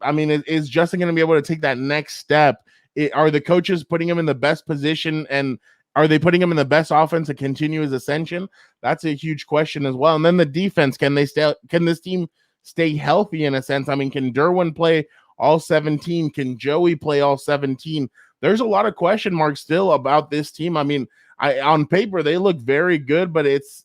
I mean, is Justin going to be able to take that next step? Are the coaches putting him in the best position and are they putting him in the best offense to continue his ascension? That's a huge question as well. And then the defense, can this team stay healthy in a sense? I mean, can Derwin play all 17? Can Joey play all 17? There's a lot of question marks still about this team. I mean, on paper they look very good, but it's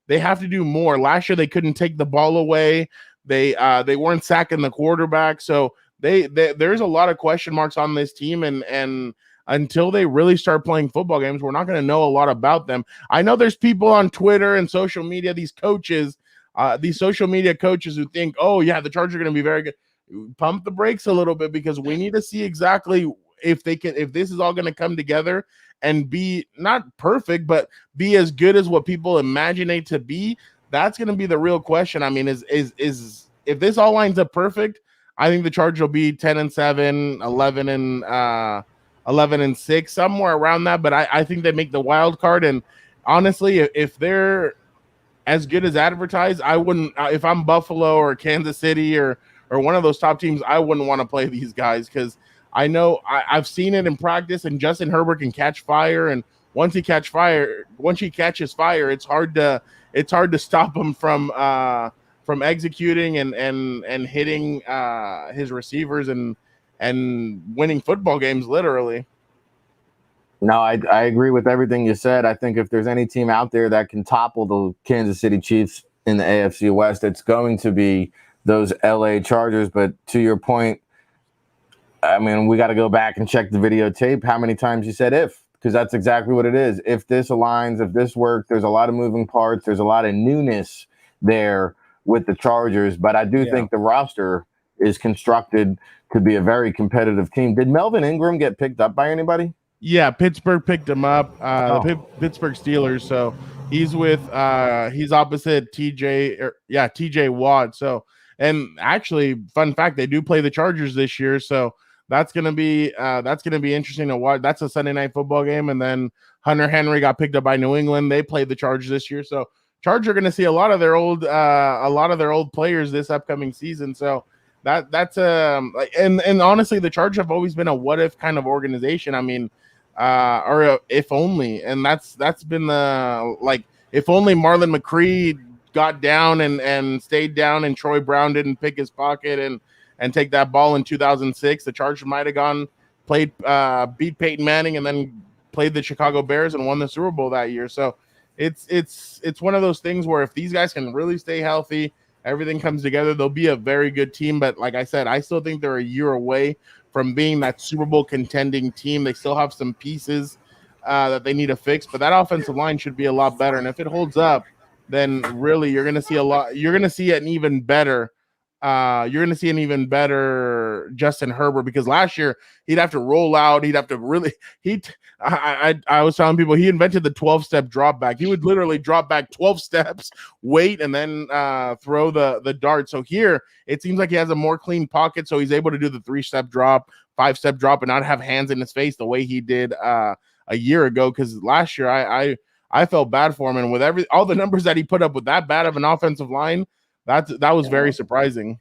they have to do more. Last year they couldn't take the ball away. They weren't sacking the quarterback. So there's a lot of question marks on this team, and until they really start playing football games, we're not going to know a lot about them. I know there's people on Twitter and social media, these social media coaches who think, oh yeah, the Chargers are going to be very good. Pump the brakes a little bit, because we need to see exactly if this is all going to come together and be not perfect, but be as good as what people imagine it to be. That's going to be the real question. I mean, is if this all lines up perfect, I think the Chargers will be 10-7, 11-6, somewhere around that. But I think they make the wild card. And honestly, if they're as good as advertised, I wouldn't. If I'm Buffalo or Kansas City or one of those top teams, I wouldn't want to play these guys, because I know I've seen it in practice, and Justin Herbert can catch fire. And once he catches fire, it's hard to stop him from executing and hitting his receivers and winning football games, literally. No, I agree with everything you said. I think if there's any team out there that can topple the Kansas City Chiefs in the AFC West, it's going to be those LA Chargers. But to your point, I mean, we got to go back and check the videotape. How many times you said if? Because that's exactly what it is. If this aligns, if this works, there's a lot of moving parts. There's a lot of newness there with the Chargers. But I do think the roster is constructed to be a very competitive team. Did Melvin Ingram get picked up by anybody? Yeah, Pittsburgh picked him up. The Pittsburgh Steelers. So he's with he's opposite TJ Watt. So, and actually, fun fact, they do play the Chargers this year. So that's gonna be interesting to watch. That's a Sunday night football game. And then Hunter Henry got picked up by New England. They played the Chargers this year. So Chargers are gonna see a lot of their old players this upcoming season. So that's and honestly, the Chargers have always been a what if kind of organization. I mean, or if only, and that's been the if only Marlon McCree got down and stayed down, and Troy Brown didn't pick his pocket and take that ball in 2006, the Chargers might have beat Peyton Manning, and then played the Chicago Bears and won the Super Bowl that year. So it's one of those things where if these guys can really stay healthy, everything comes together, they'll be a very good team. But like I said, I still think they're a year away from being that Super Bowl contending team. They still have some pieces that they need to fix, but that offensive line should be a lot better. And if it holds up, then really you're going to see an even better Justin Herbert, because last year he'd have to roll out. He'd have to really, I was telling people, he invented the 12-step drop back. He would literally drop back 12 steps, wait, and then throw the dart. So here it seems like he has a more clean pocket. So he's able to do the 3-step drop, 5-step drop, and not have hands in his face the way he did a year ago. Because last year I felt bad for him. And with all the numbers that he put up with that bad of an offensive line, that was very surprising.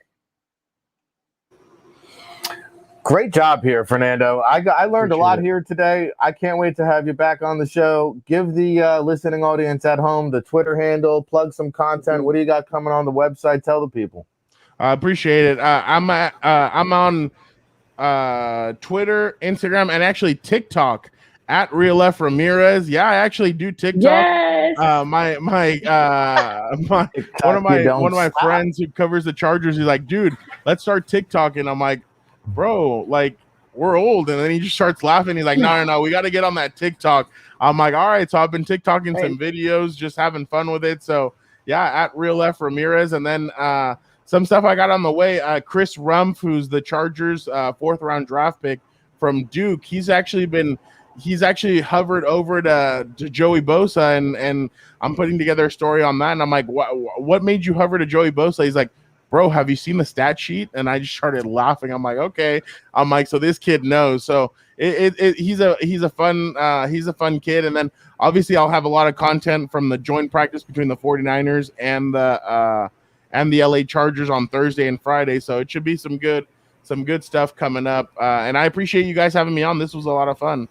Great job here, Fernando. I learned a lot here today. I can't wait to have you back on the show. Give the listening audience at home the Twitter handle, plug some content. What do you got coming on the website? Tell the people. I appreciate it. I'm on Twitter, Instagram, and actually TikTok at Real F Ramirez. Yeah, I actually do TikTok. Yes. One of my friends who covers the Chargers, he's like, dude, let's start TikTok. And I'm like, bro, like, we're old. And then he just starts laughing. He's like, no, we got to get on that TikTok. I'm like, all right. So I've been TikToking some videos, just having fun with it. So yeah, at Real F Ramirez. And then some stuff I got on the way. Chris Rumpf, who's the Chargers 4th round draft pick from Duke. He's actually hovered over to Joey Bosa, and I'm putting together a story on that. And I'm like, what made you hover to Joey Bosa? He's like, bro, have you seen the stat sheet? And I just started laughing. I'm like, okay. I'm like, so this kid knows. So he's a fun kid. And then obviously I'll have a lot of content from the joint practice between the 49ers and the LA Chargers on Thursday and Friday. So it should be some good stuff coming up. And I appreciate you guys having me on. This was a lot of fun.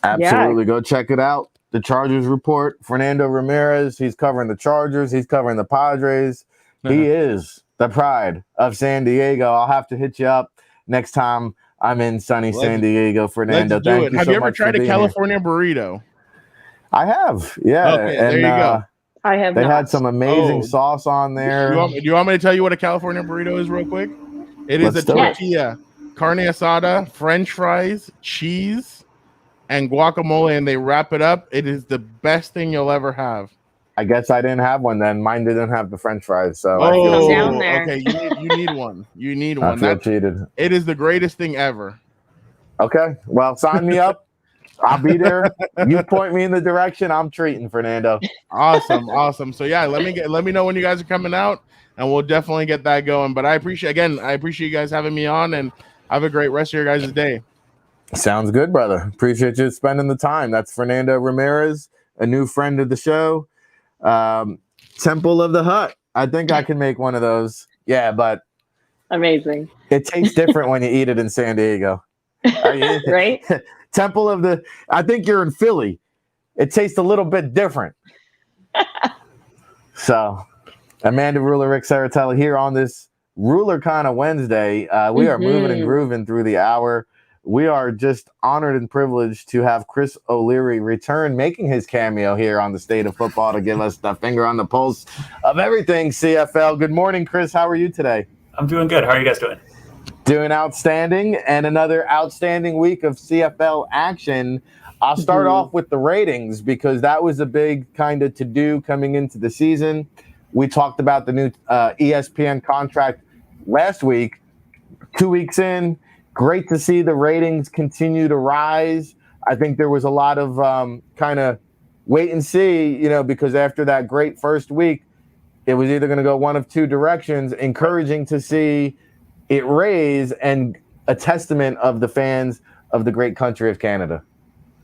Absolutely. Go check it out. The Chargers report. Fernando Ramirez, he's covering the Chargers. He's covering the Padres. He is the pride of San Diego. I'll have to hit you up next time I'm in sunny San Diego, Fernando. Let's do Thank it. you Have so you ever much tried for a being California burrito? I have. Yeah. Okay, and, there you go. I have They not. had some amazing sauce on there. Do you want me to tell you what a California burrito is real quick? It is Let's a do it. tortilla, carne asada, French fries, cheese, and guacamole, and they wrap it up. It is the best thing you'll ever have. I guess I didn't have one then. Mine didn't have the French fries, so I feel Come cheated. down there. Okay, you need one. You need one. I feel cheated. It is the greatest thing ever. Okay, well, sign me up. I'll be there. You point me in the direction. I'm treating, Fernando. Awesome. So yeah, let me know when you guys are coming out, and we'll definitely get that going. But I appreciate you guys having me on, and have a great rest of your guys' day. Sounds good, brother. Appreciate you spending the time. That's Fernando Ramirez, a new friend of the show. Temple of the Hut. I think I can make one of those. Yeah, but amazing. It tastes different when you eat it in San Diego. Right? Temple of the, I think you're in Philly. It tastes a little bit different. So, Amanda Ruller, Rick Saratella here on this Ruller kind of Wednesday. We are moving and grooving through the hour. We are just honored and privileged to have Chris O'Leary return, making his cameo here on the State of Football to give us the finger on the pulse of everything CFL. Good morning, Chris. How are you today? I'm doing good. How are you guys doing? Doing outstanding, and another outstanding week of CFL action. I'll start off with the ratings because that was a big kind of to-do coming into the season. We talked about the new ESPN contract last week. 2 weeks in, great to see the ratings continue to rise. I think there was a lot of kind of wait and see, because after that great first week, it was either going to go one of two directions. Encouraging to see it raise, and a testament of the fans of the great country of Canada.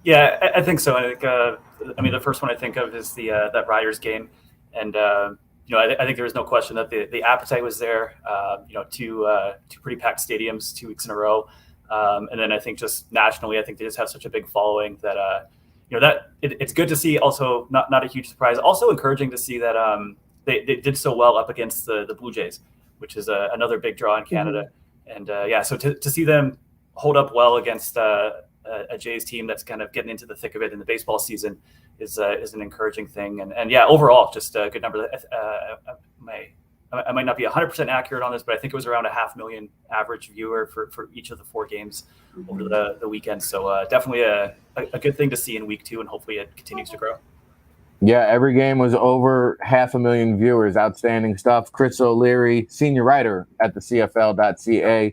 Yeah, I think so. I think, the first one I think of is the that Riders game, and I think there was no question that the appetite was there. Two pretty packed stadiums 2 weeks in a row, and then I think just nationally, I think they just have such a big following that it's good to see. Also, not a huge surprise. Also encouraging to see that they did so well up against the Blue Jays, which is another big draw in Canada. And so to see them hold up well against a Jays team that's kind of getting into the thick of it in the baseball season is an encouraging thing. And overall, just a good number. I might not be 100% accurate on this, but I think it was around 500,000 average viewer for each of the 4 games over the weekend. So definitely a good thing to see in week 2, and hopefully it continues to grow. Yeah, every game was over 500,000 viewers. Outstanding stuff. Chris O'Leary, senior writer at the CFL.ca,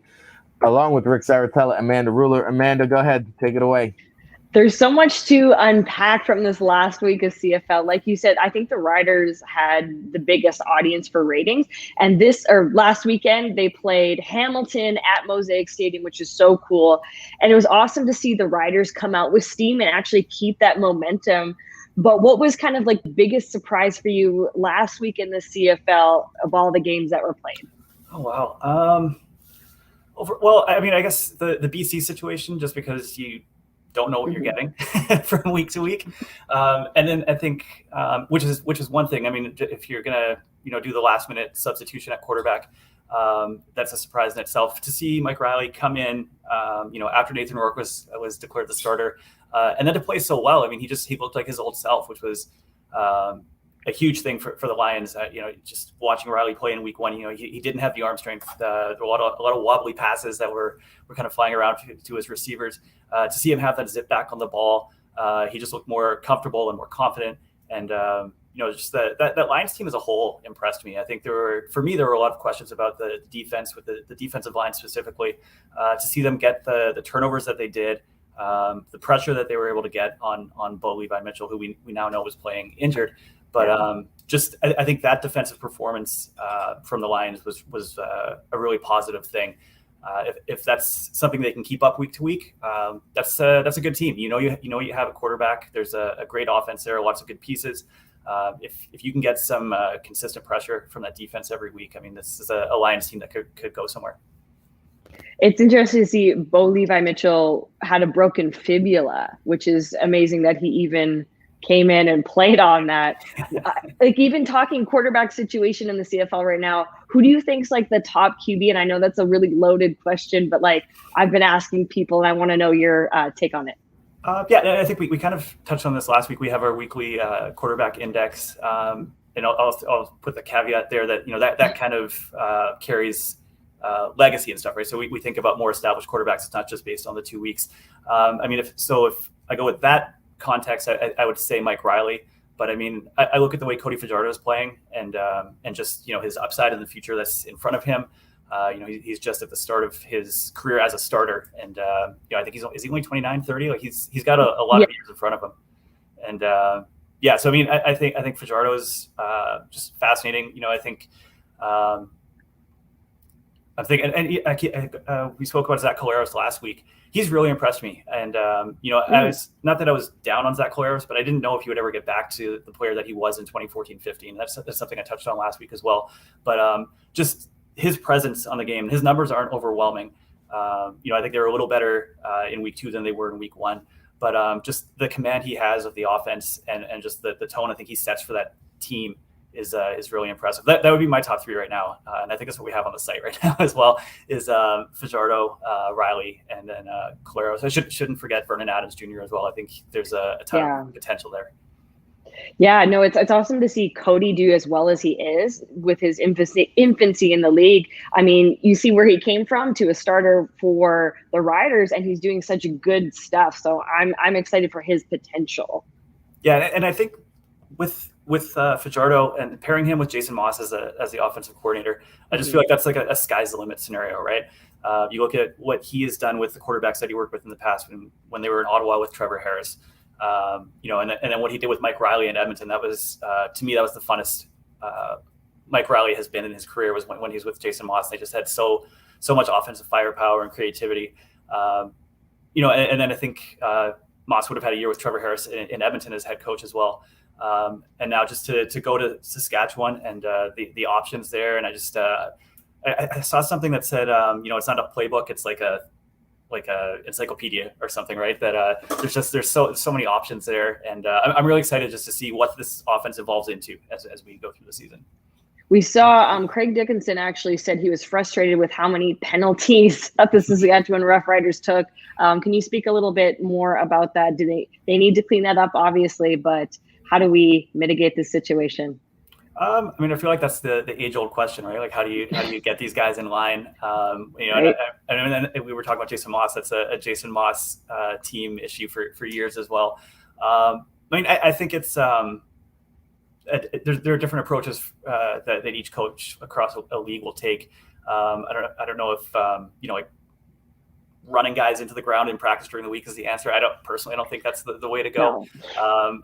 along with Rick Saratella, Amanda Ruller. Amanda, go ahead. Take it away. There's so much to unpack from this last week of CFL. Like you said, I think the Riders had the biggest audience for ratings. And last weekend, they played Hamilton at Mosaic Stadium, which is so cool. And it was awesome to see the Riders come out with steam and actually keep that momentum. But what was kind of like the biggest surprise for you last week in the CFL of all the games that were played? Oh, wow. I guess the BC situation, just because you don't know what you're getting from week to week. And then I think, which is one thing. I mean, if you're going to, do the last minute substitution at quarterback, that's a surprise in itself. To see Mike Riley come in, after Nathan Rourke was declared the starter, and then to play so well. I mean, he looked like his old self, which was a huge thing for the Lions. Just watching Riley play in week 1, he didn't have the arm strength. There were a lot of wobbly passes that were kind of flying around to his receivers. To see him have that zip back on the ball, he just looked more comfortable and more confident. And just that Lions team as a whole impressed me. I think there were a lot of questions about the defense, with the defensive line specifically. To see them get the turnovers that they did, the pressure that they were able to get on Bo Levi Mitchell, who we now know was playing injured. But I think that defensive performance from the Lions was a really positive thing. If that's something they can keep up week to week, that's a good team. You have a quarterback. There's a great offense there, lots of good pieces. If you can get some consistent pressure from that defense every week, I mean, this is a Lions team that could go somewhere. It's interesting to see Bo Levi Mitchell had a broken fibula, which is amazing that he even came in and played on that. Like, even talking quarterback situation in the CFL right now, who do you think's like the top QB? And I know that's a really loaded question, but like, I've been asking people and I want to know your take on it. Yeah, I think we kind of touched on this last week. We have our weekly quarterback index, and I'll put the caveat there that that kind of carries legacy and stuff, right? So we think about more established quarterbacks. It's not just based on the 2 weeks. I mean, if I go with that context, I would say Mike Riley. But I mean, I look at the way Cody Fajardo is playing, and just his upside in the future that's in front of him. He's just at the start of his career as a starter, and I think is he only 29, 30? Like he's got a lot of years in front of him, and so I mean, I think Fajardo is just fascinating. I think we spoke about Zach Collaros last week. He's really impressed me, and I was not that I was down on Zach Collaros, but I didn't know if he would ever get back to the player that he was in 2014-15. That's something I touched on last week as well, but just his presence on the game, his numbers aren't overwhelming. I think they were a little better in week 2 than they were in week 1, but just the command he has of the offense and just the tone I think he sets for that team is really impressive. That would be my top 3 right now, and I think that's what we have on the site right now as well. Is Fajardo, Riley, and then Collaros. I shouldn't forget Vernon Adams Jr. as well. I think there's a ton of potential there. Yeah, no, it's awesome to see Cody do as well as he is with his infancy in the league. I mean, you see where he came from to a starter for the Riders, and he's doing such good stuff. So I'm excited for his potential. Yeah, and I think with Fajardo and pairing him with Jason Moss as the offensive coordinator, I just feel like that's like a sky's the limit scenario, right? You look at what he has done with the quarterbacks that he worked with in the past when they were in Ottawa with Trevor Harris. And then what he did with Mike Riley in Edmonton, that was to me, that was the funnest Mike Riley has been in his career, was when he was with Jason Moss. They just had so much offensive firepower and creativity. And then I think Moss would have had a year with Trevor Harris in Edmonton as head coach as well. And now just to go to Saskatchewan and the options there, and I just I saw something that said it's not a playbook, it's like a encyclopedia or something, right? That there's so many options there, and I'm really excited just to see what this offense evolves into as we go through the season. We saw Craig Dickinson actually said he was frustrated with how many penalties that the Saskatchewan Rough Riders took. Can you speak a little bit more about that? Do they need to clean that up, obviously, but how do we mitigate this situation? I mean, I feel like that's the age-old question, right? Like, how do you get these guys in line? Right. And we were talking about Jason Moss. That's a Jason Moss team issue for years as well. I mean, I think it's there are different approaches that each coach across a league will take. I don't know if like running guys into the ground in practice during the week is the answer. I don't think that's the way to go. No.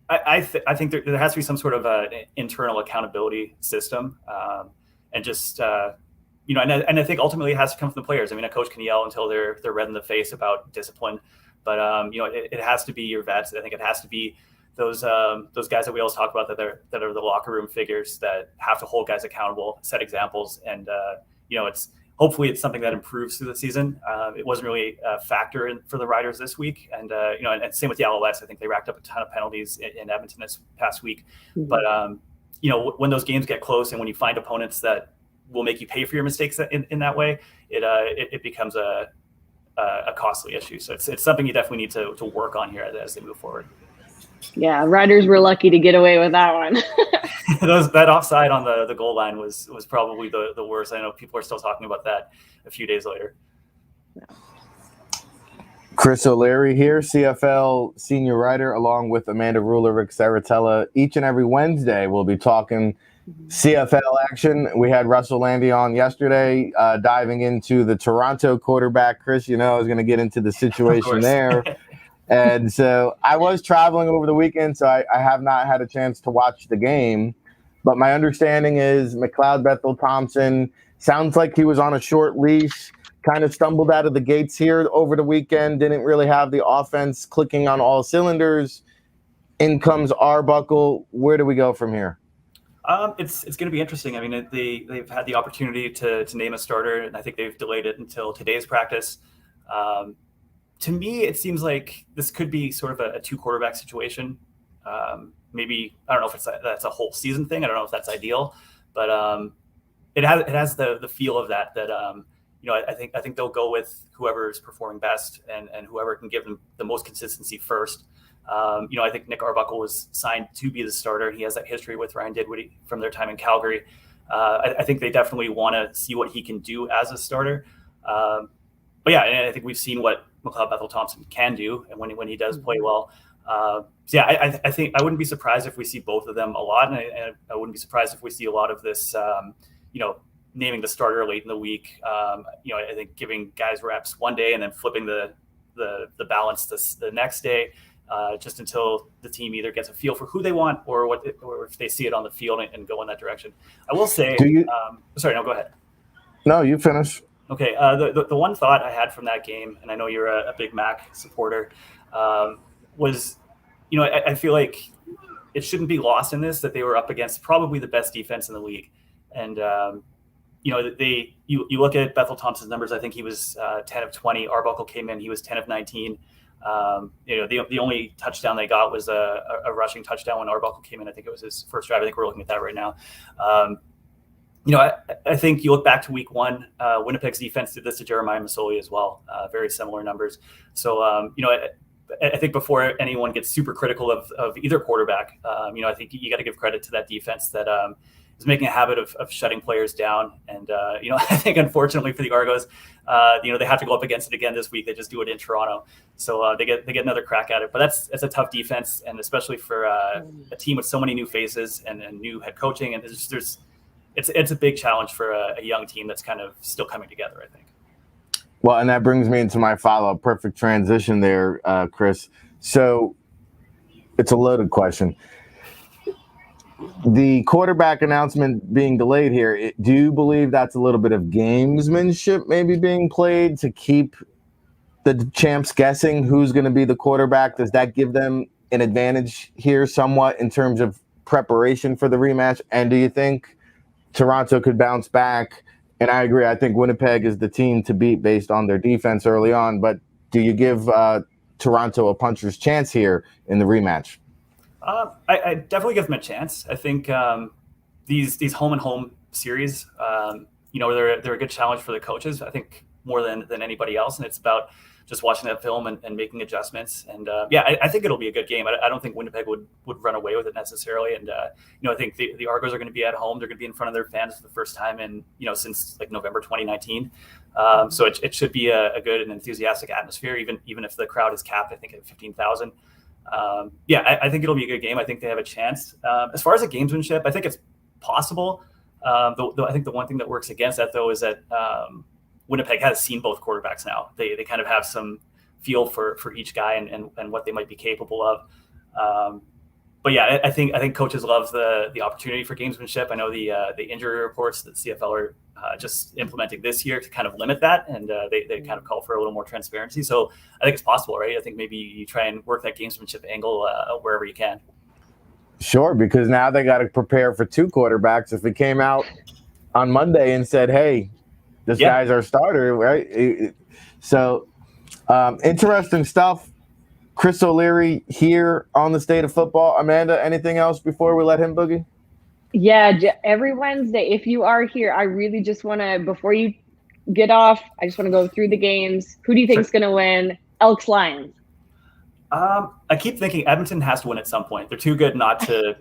I think there has to be some sort of an internal accountability system, and just and I think ultimately it has to come from the players. I mean, a coach can yell until they're red in the face about discipline, but it has to be your vets. I think it has to be those guys that we always talk about that are the locker room figures that have to hold guys accountable, set examples, and hopefully it's something that improves through the season. It wasn't really a factor for the Riders this week. And, and same with the Alouettes. I think they racked up a ton of penalties in Edmonton this past week. Mm-hmm. But, when those games get close and when you find opponents that will make you pay for your mistakes in that way, it becomes a costly issue. So it's something you definitely need to work on here as they move forward. Yeah, Riders were lucky to get away with that one. That offside on the goal line was probably the worst. I know people are still talking about that a few days later. Yeah. Chris O'Leary here, CFL senior writer, along with Amanda Ruller, Rick Saratella. Each and every Wednesday, we'll be talking CFL action. We had Russell Landy on yesterday, diving into the Toronto quarterback. Chris, I was going to get into the situation there. And so I was traveling over the weekend, so I have not had a chance to watch the game. But my understanding is McLeod Bethel Thompson sounds like he was on a short leash, kind of stumbled out of the gates here over the weekend, didn't really have the offense clicking on all cylinders. In comes Arbuckle. Where do we go from here? It's going to be interesting. I mean, they've had the opportunity to name a starter, and I think they've delayed it until today's practice. To me, it seems like this could be sort of a 2 quarterback situation. Maybe, I don't know if that's a whole season thing. I don't know if that's ideal, but it has the feel of that. I think they'll go with whoever is performing best and whoever can give them the most consistency first. I think Nick Arbuckle was signed to be the starter. He has that history with Ryan Didwoody from their time in Calgary. I think they definitely want to see what he can do as a starter. But yeah, and I think we've seen what McLeod Bethel-Thompson can do, and when he does play well. I think I wouldn't be surprised if we see both of them a lot, and I wouldn't be surprised if we see a lot of this, naming the starter late in the week. I think giving guys reps one day and then flipping the balance the next day, just until the team either gets a feel for who they want or if they see it on the field and go in that direction. I will say, sorry, no, go ahead. No, you finish. Okay. The one thought I had from that game, and I know you're a big Mac supporter, was, I feel like it shouldn't be lost in this that they were up against probably the best defense in the league. And, you look at Bethel-Thompson's numbers. I think he was 10 of 20. Arbuckle came in, he was 10 of 19. The only touchdown they got was a rushing touchdown when Arbuckle came in. I think it was his first drive. I think we're looking at that right now. I think you look back to week 1, Winnipeg's defense did this to Jeremiah Masoli as well. Very similar numbers. So, I think before anyone gets super critical of either quarterback, I think you got to give credit to that defense that is making a habit of shutting players down. And, I think unfortunately for the Argos, they have to go up against it again this week. They just do it in Toronto. So they get another crack at it. But that's a tough defense, and especially for a team with so many new faces and new head coaching. And it's a big challenge for a young team that's kind of still coming together, I think. Well, and that brings me into my follow-up. Perfect transition there, Chris. So it's a loaded question. The quarterback announcement being delayed here, do you believe that's a little bit of gamesmanship maybe being played to keep the champs guessing who's going to be the quarterback? Does that give them an advantage here somewhat in terms of preparation for the rematch? And do you think Toronto could bounce back? And I agree. I think Winnipeg is the team to beat based on their defense early on. But do you give Toronto a puncher's chance here in the rematch? I definitely give them a chance. I think these home and home series, they're a good challenge for the coaches. I think more than anybody else, and it's about just watching that film and making adjustments. And I think it'll be a good game. I don't think Winnipeg would run away with it necessarily. And I think the Argos are going to be at home. They're going to be in front of their fans for the first time in since like November 2019. So it should be a good and enthusiastic atmosphere, even if the crowd is capped, I think, at 15,000. I think it'll be a good game. I think they have a chance. As far as the gamesmanship, I think it's possible. Though I think the one thing that works against that, though, is that Winnipeg has seen both quarterbacks now. They kind of have some feel for each guy and what they might be capable of. I think coaches love the opportunity for gamesmanship. I know the injury reports that CFL are just implementing this year to kind of limit that, and they kind of call for a little more transparency. So I think it's possible, right? I think maybe you try and work that gamesmanship angle wherever you can. Sure, because now they got to prepare for 2 quarterbacks. If it came out on Monday and said, hey, this guy's our starter, right? So interesting stuff. Chris O'Leary here on the State of Football. Amanda, anything else before we let him boogie? Yeah, every Wednesday, if you are here, I really just want to, before you get off, I just want to go through the games. Who do you think is going to win? Elks, Lions. I keep thinking Edmonton has to win at some point. They're too good not to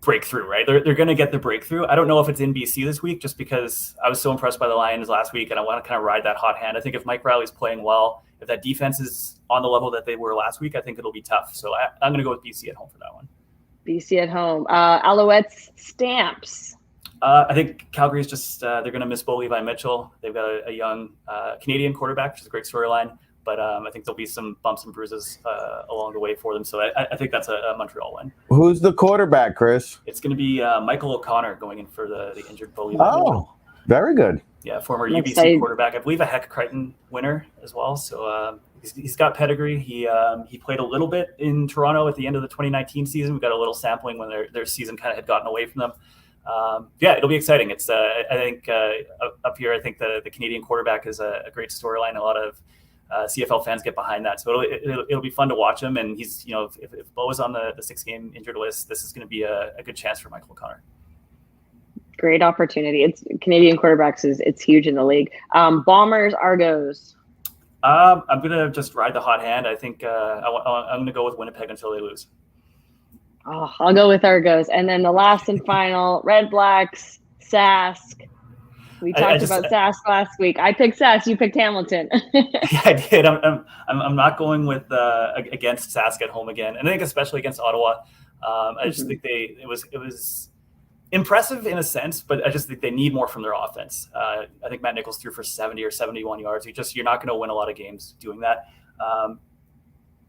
break through, right? They're going to get the breakthrough. I don't know if it's in BC this week, just because I was so impressed by the Lions last week, and I want to kind of ride that hot hand. I think if Mike Riley's playing well, if that defense is on the level that they were last week, I think it'll be tough. So I'm going to go with BC at home for that one. BC at home. Alouettes, Stamps. I think Calgary's just they're going to miss Bo Levi Mitchell. They've got a young Canadian quarterback, which is a great storyline. But I think there'll be some bumps and bruises along the way for them. So I think that's a Montreal win. Who's the quarterback, Chris? It's going to be Michael O'Connor going in for the injured Bo Levi Mitchell. Very good. Yeah, former UBC quarterback. I believe a Heck Crichton winner as well. So he's got pedigree. He played a little bit in Toronto at the end of the 2019 season. We got a little sampling when their season kind of had gotten away from them. yeah, it'll be exciting. It's I think up here, I think the Canadian quarterback is a great storyline. A lot of CFL fans get behind that, so it'll be fun to watch him. And he's, if Bo is on the 6-game injured list, this is going to be a good chance for Michael O'Connor. Great opportunity. It's Canadian quarterbacks it's huge in the league. Bombers, Argos. I'm gonna just ride the hot hand. I think I'm gonna go with Winnipeg until they lose. Oh, I'll go with Argos. And then the last and final, Red Blacks, Sask. We talked about Sask last week. I picked Sask. You picked Hamilton. Yeah, I did. I'm not going with against Sask at home again, and I think especially against Ottawa. I just think it was impressive in a sense, but I just think they need more from their offense. I think Matt Nichols threw for 70 or 71 yards. You're not going to win a lot of games doing that.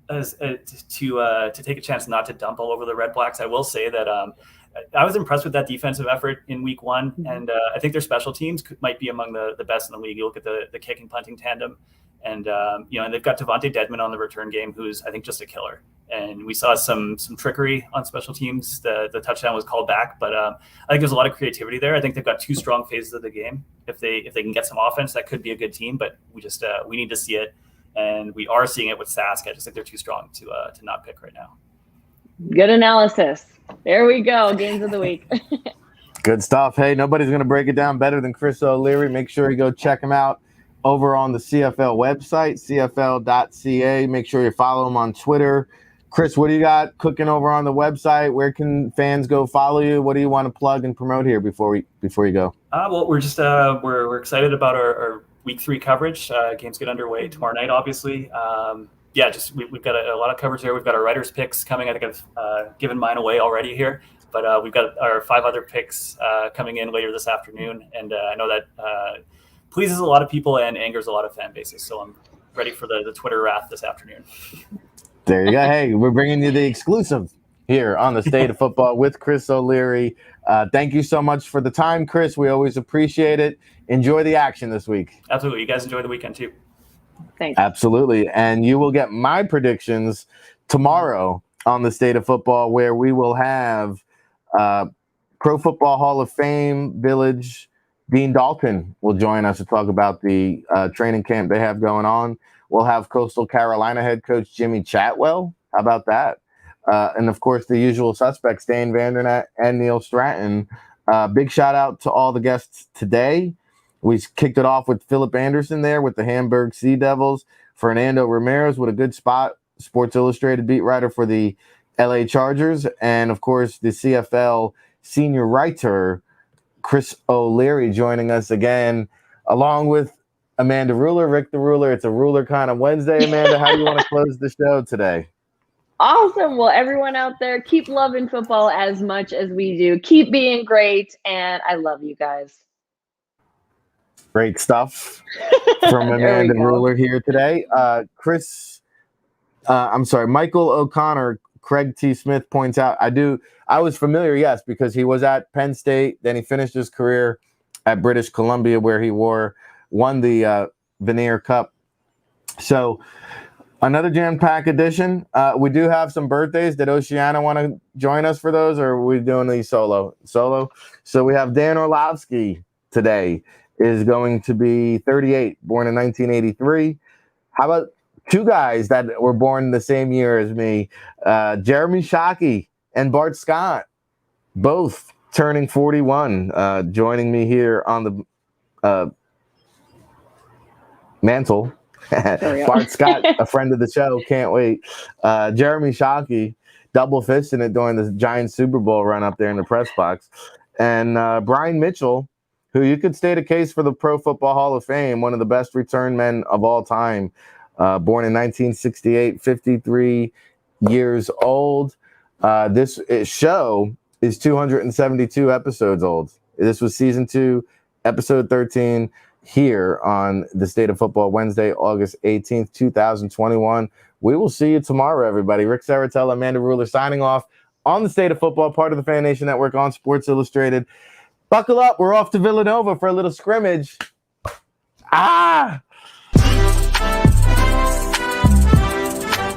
To take a chance not to dump all over the Red Blacks, I will say that I was impressed with that defensive effort in week one, and I think their special teams might be among the best in the league. You look at the kick and punting tandem, and and they've got Devontae Dedmon on the return game, who's I think just a killer. And we saw some trickery on special teams. The touchdown was called back, but I think there's a lot of creativity there. I think they've got two strong phases of the game. If they can get some offense, that could be a good team. But we need to see it, and we are seeing it with Sask. I just think they're too strong to not pick right now. Good analysis. There we go. Games of the week. Good stuff. Hey, nobody's going to break it down better than Chris O'Leary. Make sure you go check him out over on the CFL website, cfl.ca. Make sure you follow him on Twitter. Chris, what do you got cooking over on the website? Where can fans go follow you? What do you want to plug and promote here before you go? Well, we're just we're excited about our week 3 coverage. Games get underway tomorrow night, obviously. We've got a lot of coverage there. We've got our writers' picks coming. I think I've given mine away already here, but we've got our 5 other picks coming in later this afternoon, and I know that pleases a lot of people and angers a lot of fan bases. So I'm ready for the Twitter wrath this afternoon. There you go. Hey, we're bringing you the exclusive here on the State of Football with Chris O'Leary. Thank you so much for the time, Chris. We always appreciate it. Enjoy the action this week. Absolutely. You guys enjoy the weekend too. Thanks. Absolutely. And you will get my predictions tomorrow on the State of Football, where we will have Pro Football Hall of Fame Village Dean Dalton will join us to talk about the training camp they have going on. We'll have Coastal Carolina head coach Jimmy Chatwell. How about that? And, of course, the usual suspects, Dane Vandernet and Neil Stratton. Big shout-out to all the guests today. We kicked it off with Philip Anderson there with the Hamburg Sea Devils. Fernando Ramirez with a good spot, Sports Illustrated beat writer for the LA Chargers. And, of course, the CFL senior writer, Chris O'Leary, joining us again, along with Amanda Ruller, Rick the Ruler. It's a Ruler kind of Wednesday. Amanda, how do you want to close the show today? Awesome. Well, everyone out there, keep loving football as much as we do. Keep being great, and I love you guys. Great stuff from Amanda Ruller here today. Michael O'Connor, Craig T. Smith points out, I was familiar, yes, because he was at Penn State. Then he finished his career at British Columbia, where he won the Vanier Cup. So another jam-packed edition. We do have some birthdays. Did Oceana want to join us for those, or are we doing these solo? So we have Dan Orlovsky today, is going to be 38, born in 1983. How about 2 guys that were born the same year as me, Jeremy Shockey and Bart Scott, both turning 41, joining me here on the mantle. Bart Scott, a friend of the show, can't wait. Jeremy Shockey, double fisting it during the Giants Super Bowl run up there in the press box. And Brian Mitchell, who you could state a case for the Pro Football Hall of Fame, one of the best return men of all time, born in 1968, 53 years old. This show is 272 episodes old. This was season 2, episode 13, here on the State of Football Wednesday, August 18th, 2021. We will see you tomorrow, everybody. Rick Saratella, Amanda Ruller signing off on the State of Football, part of the Fan Nation Network on Sports Illustrated. Buckle up. We're off to Villanova for a little scrimmage.